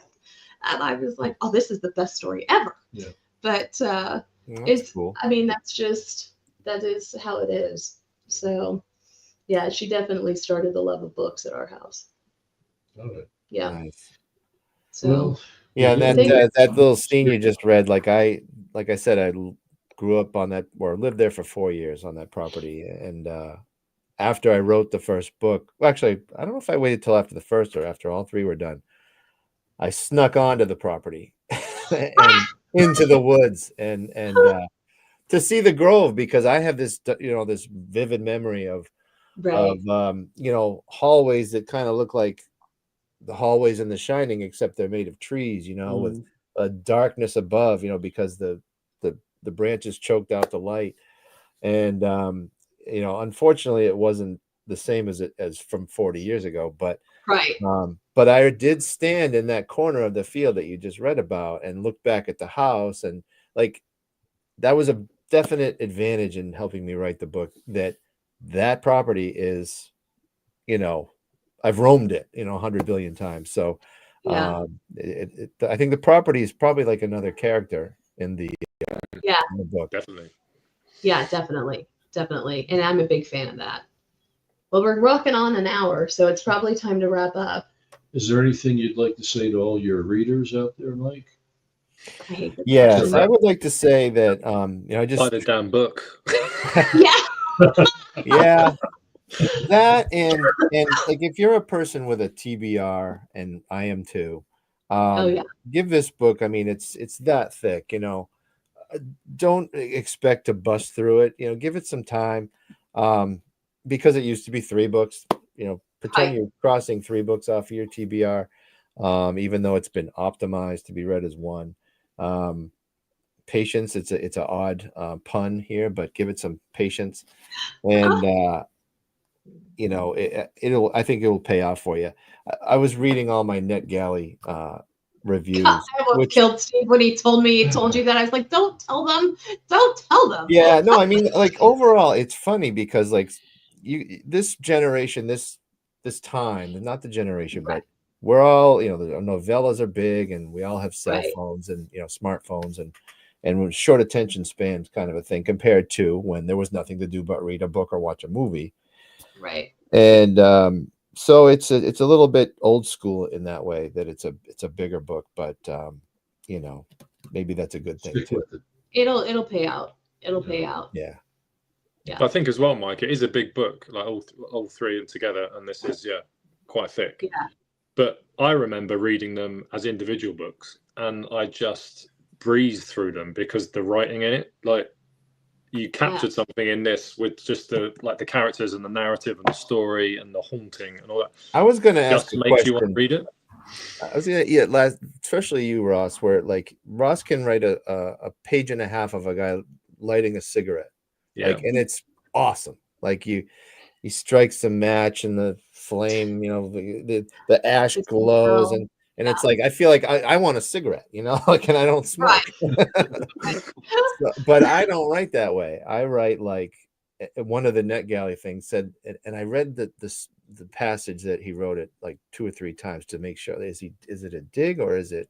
And I was like, oh, this is the best story ever. Yeah. But it's cool. I mean, that is how it is. So yeah, she definitely started the love of books at our house. Okay. Yeah. Nice. So well, yeah, that little scene you just read, like I said, I grew up on that, or lived there for 4 years on that property. And after I wrote the first book, well, actually, I don't know if I waited till after the first or after all three were done. I snuck onto the property and into the woods and to see the grove, because I have this, this vivid memory of Right. hallways that kind of look like the hallways in The Shining, except they're made of trees, with a darkness above, because the branches choked out the light. And unfortunately it wasn't the same as from 40 years ago, but Right. But I did stand in that corner of the field that you just read about and look back at the house, and like that was a definite advantage in helping me write the book. That property is, I've roamed it, 100 billion times. So Yeah. I think the property is probably like another character in the book. Definitely. Yeah, definitely. And I'm a big fan of that. Well, we're rocking on an hour, so it's probably time to wrap up. Is there anything you'd like to say to all your readers out there, Mike? I hate this Yes, question. I would like to say that I just Buy the damn book. Yeah, that and like if you're a person with a TBR, and I am too, give this book. I mean, it's that thick. Don't expect to bust through it. Give it some time, because it used to be 3 books. Pretend you're crossing 3 books off of your TBR, even though it's been optimized to be read as one. Patience. It's an odd pun here, but give it some patience, and I think it will pay off for you. I was reading all my NetGalley reviews. I almost killed Steve when he told you that. I was like, don't tell them. Yeah, no, I mean, like overall, it's funny because like this generation, this time, not the generation, but we're all, the novellas are big, and we all have cell phones and smartphones and short attention spans, kind of a thing, compared to when there was nothing to do but read a book or watch a movie. Right. And so it's a little bit old school in that way, that it's a bigger book, but maybe that's a good thing too. It'll pay out. Yeah. I think as well, Mike, it is a big book, like all 3 together, and this is quite thick. Yeah. But I remember reading them as individual books, and I just breezed through them because the writing in it, like you captured something in this with just the characters and the narrative and the story and the haunting and all that. I was going to ask a question. Makes you want to read it. I was gonna, especially you, Ross, where like Ross can write a page and a half of a guy lighting a cigarette, and it's awesome. Like he strikes a match and the flame, the ash glows, and it's like I feel like I want a cigarette, and I don't smoke. But I don't write that way. I write like one of the NetGalley things said, and I read the passage that he wrote it like 2 or 3 times to make sure, is it a dig or is it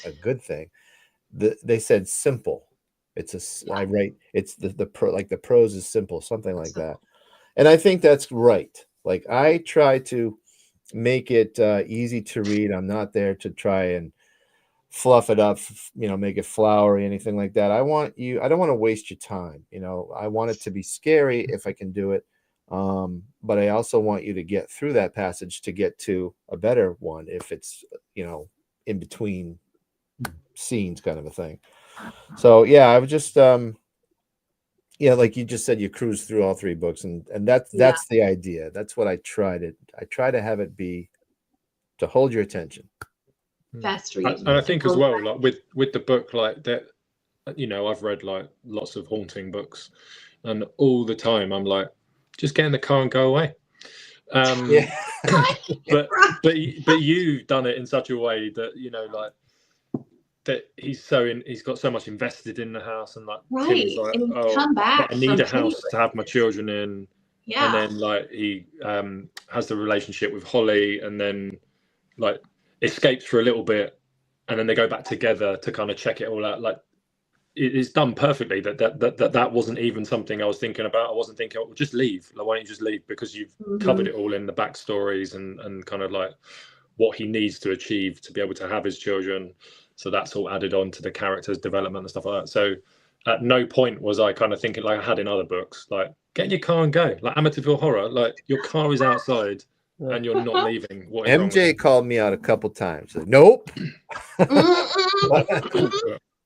a good thing? They said simple. I write, it's the prose is simple, something like that. And I think that's right. Like I try to make it easy to read. I'm not there to try and fluff it up, make it flowery, anything like that. I don't want to waste your time. I want it to be scary if I can do it. But I also want you to get through that passage to get to a better one if it's, in between scenes, kind of a thing. So yeah, I was just like you just said, you cruise through all 3 books, and that's the idea. That's what I try to have it be, to hold your attention. Fast read. And I think as well, like with the book, like that, I've read like lots of haunting books, and all the time I'm like, just get in the car and go away. But you've done it in such a way that that he's got so much invested in the house, and like Tim's like, and come back. I need a house to have my children in. Yeah. And then like he has the relationship with Holly, and then like escapes for a little bit, and then they go back together to kind of check it all out. Like it's done perfectly. That wasn't even something I was thinking about. I wasn't thinking, oh, just leave. Like, why don't you just leave? Because you've covered it all in the backstories and kind of like what he needs to achieve to be able to have his children. So that's all added on to the characters' development and stuff like that. So at no point was I kind of thinking like I had in other books, like get in your car and go. Like Amityville Horror, like your car is outside, and you're not leaving. What is wrong with MJ called me out a couple times. Like, nope.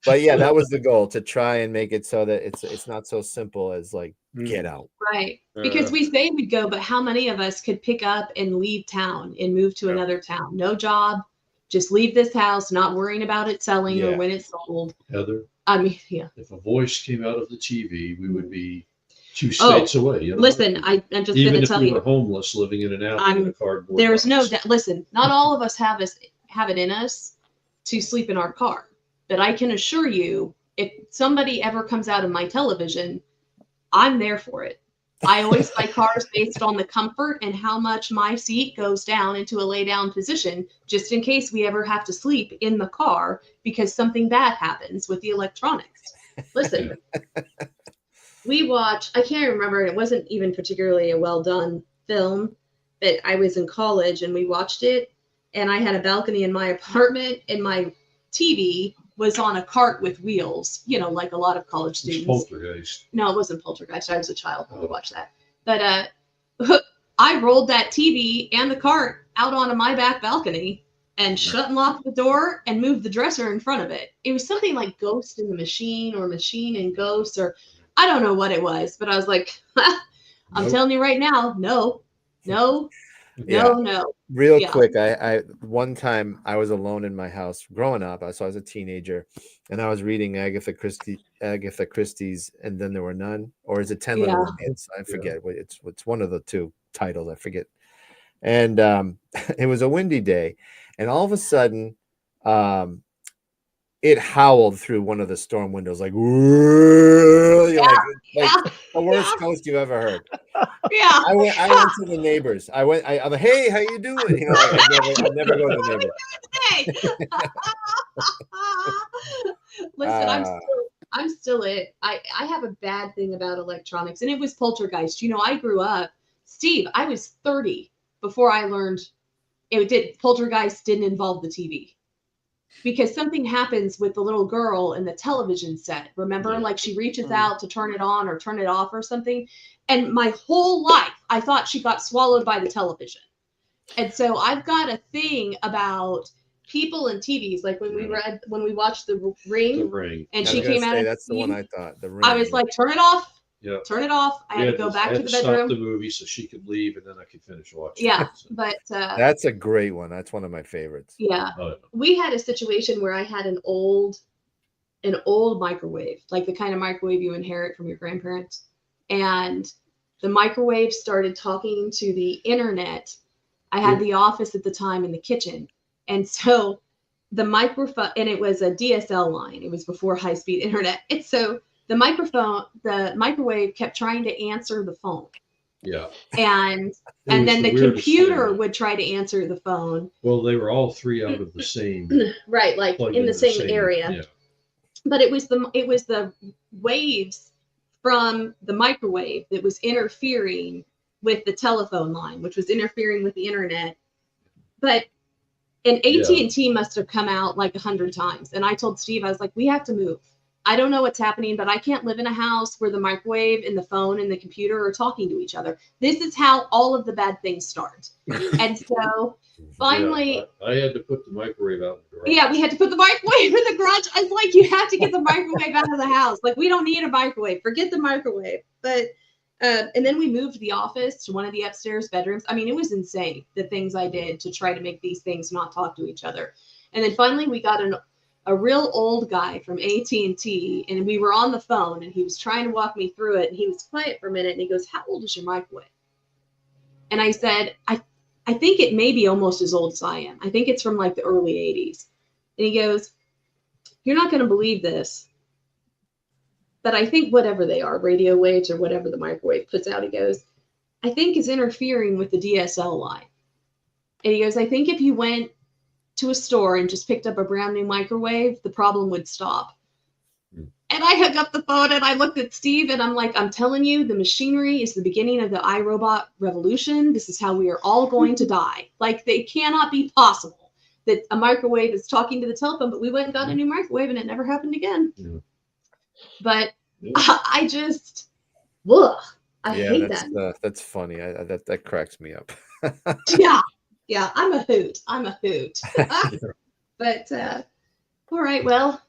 But yeah, that was the goal, to try and make it so that it's not so simple as like get out. Right. Because we say we'd go, but how many of us could pick up and leave town and move to another town? No job, just leave this house, not worrying about it selling or when it's sold. Heather, I mean, yeah. if a voice came out of the TV, we would be 2 states away. You know? Listen, I'm just going to tell you. Even if we were homeless, living in an alley in a cardboard There's box. listen, not all of us have it in us to sleep in our car. But I can assure you, if somebody ever comes out of my television, I'm there for it. I always buy cars based on the comfort and how much my seat goes down into a lay down position, just in case we ever have to sleep in the car because something bad happens with the electronics. Listen, we watched, I can't remember, it wasn't even particularly a well done film, but I was in college and we watched it, and I had a balcony in my apartment, and my TV was on a cart with wheels, you know, like a lot of college students. Poltergeist. No, it wasn't Poltergeist. I was a child when we watched that. But I rolled that TV and the cart out onto my back balcony and shut and locked the door and moved the dresser in front of it. It was something like Ghost in the Machine or Machine and Ghost, or I don't know what it was, but I was like, I'm telling you right now, no. Real quick, I one time I was alone in my house growing up. So I was a teenager, and I was reading Agatha Christie's And Then There Were None, or is it 10 Little Romance? I forget. It's one of the two titles. I forget. And it was a windy day, and all of a sudden, it howled through one of the storm windows, like, like the worst ghost you've ever heard. Yeah. I went to the neighbors. I'm like, hey, how you doing? You know, I never go to the neighbors. Listen, I'm still it. I have a bad thing about electronics, and it was Poltergeist. You know, I grew up, Steve, I was 30 before I learned Poltergeist didn't involve the TV. Because something happens with the little girl in the television set. Remember, like she reaches out to turn it on or turn it off or something. And my whole life, I thought she got swallowed by the television. And so I've got a thing about people and TVs. Like when we watched The Ring, and she came out. That's the one I thought. The Ring. I was like, turn it off. Yeah. Turn it off. I had to go back to the bedroom. Stop the movie so she could leave, and then I could finish watching. Yeah, but that's a great one. That's one of my favorites. Yeah, we had a situation where I had an old microwave, like the kind of microwave you inherit from your grandparents, and the microwave started talking to the internet. I had the office at the time in the kitchen, and so the microphone, and it was a DSL line. It was before high-speed internet, and so the microwave kept trying to answer the phone. Yeah. And then the computer would try to answer the phone. Well, they were all three out of the same. Right, like in the same area. Yeah. But it was the waves from the microwave that was interfering with the telephone line, which was interfering with the internet. And AT&T must have come out like 100 times. And I told Steve, I was like, we have to move. I don't know what's happening, but I can't live in a house where the microwave and the phone and the computer are talking to each other. This is how all of the bad things start. And so finally, I had to put the microwave out in the garage. Yeah, we had to put the microwave in the garage. I was like, you have to get the microwave out of the house. Like, we don't need a microwave. Forget the microwave. But and then we moved the office to one of the upstairs bedrooms. I mean, it was insane, the things I did to try to make these things not talk to each other. And then finally, we got a real old guy from AT&T, and we were on the phone, and he was trying to walk me through it, and he was quiet for a minute, and he goes, how old is your microwave? And I said, I think it may be almost as old as I am. I think it's from like the early 80s. And he goes, you're not going to believe this, but I think whatever they are, radio waves or whatever the microwave puts out, he goes, I think is interfering with the DSL line. And he goes, I think if you went to a store and just picked up a brand new microwave, the problem would stop. And I hung up the phone and I looked at Steve and I'm like, I'm telling you, the machinery is the beginning of the iRobot revolution. This is how we are all going to die. Like, they cannot be possible that a microwave is talking to the telephone, but we went and got a new microwave and it never happened again. Yeah. But I just, I hate that. That's funny. That cracks me up. Yeah, I'm a hoot. But all right, well,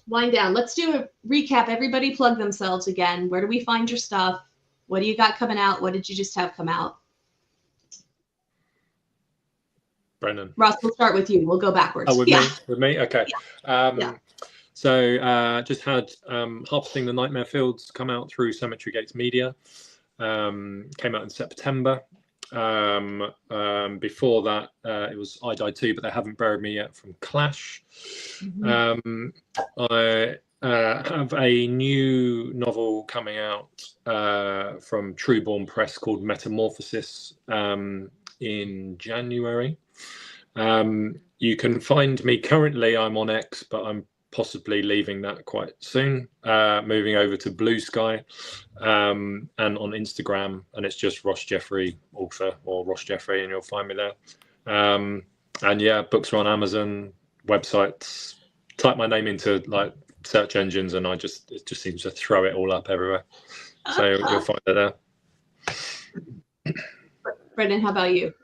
wind down. Let's do a recap. Everybody plug themselves again. Where do we find your stuff? What do you got coming out? What did you just have come out? Brennan. Ross, we'll start with you. We'll go backwards. Oh, with me? Okay. Yeah. So just had Harvesting the Nightmare Fields come out through Cemetery Gates Media. Came out in September. Before that, it was I Die Too, but They Haven't Buried Me Yet from Clash. Mm-hmm. I have a new novel coming out from Trueborn Press called Metamorphosis in January. You can find me currently, I'm on X, but I'm possibly leaving that quite soon, moving over to Blue Sky, and on Instagram, and it's just Ross Jeffrey author or Ross Jeffrey, and you'll find me there. And yeah, books are on Amazon, websites. Type my name into like search engines, and it just seems to throw it all up everywhere. So you'll find it there. Brendan, how about you?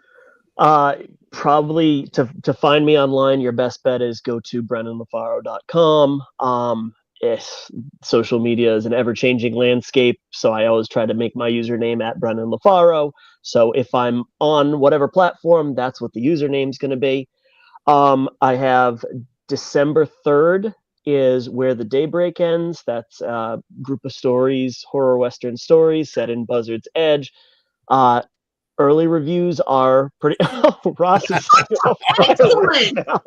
Probably to find me online, your best bet is go to brennanlafaro.com. Social media is an ever-changing landscape, so I always try to make my username at Brennan LaFaro. So if I'm on whatever platform, that's what the username is going to be. I have December 3rd is Where the Daybreak Ends. That's a group of stories, horror Western stories set in Buzzard's Edge. Early reviews are pretty. Ross is excellent. Excellent. I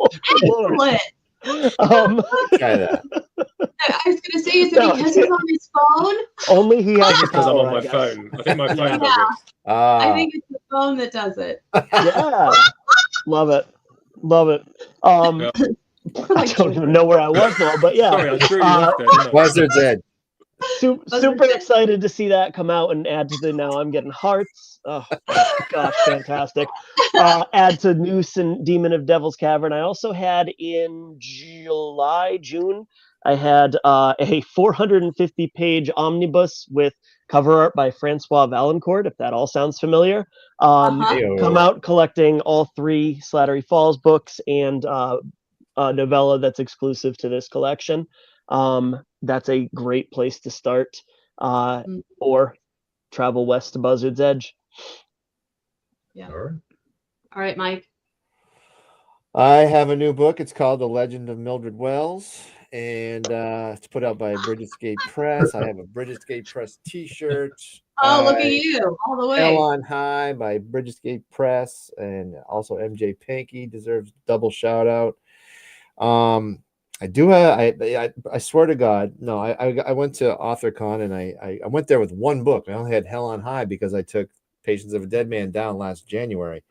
was going to say, is it because he's on his phone? Only he has the because I'm power, on my phone. I think my phone does it. I think it's the phone that does it. Yeah, love it. Yeah. I don't even know where I was now, but yeah. Sorry, I threw you off there, didn't I? Buzzard's Edge. Super excited to see that come out and add to the Now I'm Getting Hearts. Oh gosh, fantastic. Add to Noose and Demon of Devil's Cavern. I also had in June, I had a 450-page omnibus with cover art by Francois Valancourt, if that all sounds familiar. Come out collecting all 3 Slattery Falls books and a novella that's exclusive to this collection. That's a great place to start, or travel west to Buzzard's Edge. Yeah. All right, Mike. I have a new book. It's called The Legend of Mildred Wells, and it's put out by Bridget's Press. I have a Bridget's Press T-shirt. Oh, look at you, all the way. Hell on High by Bridget's Press, and also MJ Pinky deserves double shout out. I do have. I swear to God, no. I went to AuthorCon and I went there with one book. I only had Hell on High because I took Patience of a Dead Man down last January.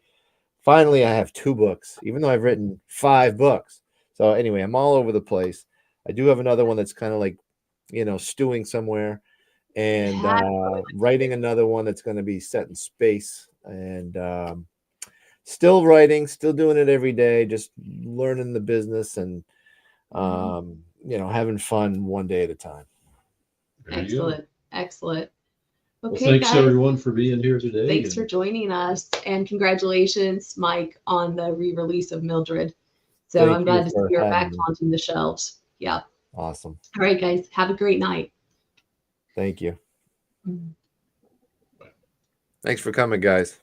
Finally, I have 2 books, even though I've written 5 books. So anyway, I'm all over the place. I do have another one that's kind of like, stewing somewhere, and writing another one that's going to be set in space, and still writing, still doing it every day, just learning the business and having fun one day at a time. Excellent. Okay, well, thanks guys, everyone for being here today. Thanks for joining us, and congratulations, Mike, on the re-release of Mildred. So I'm glad to see you're back haunting the shelves. Yeah. Awesome. All right, guys, have a great night. Thank you. Thanks for coming, guys.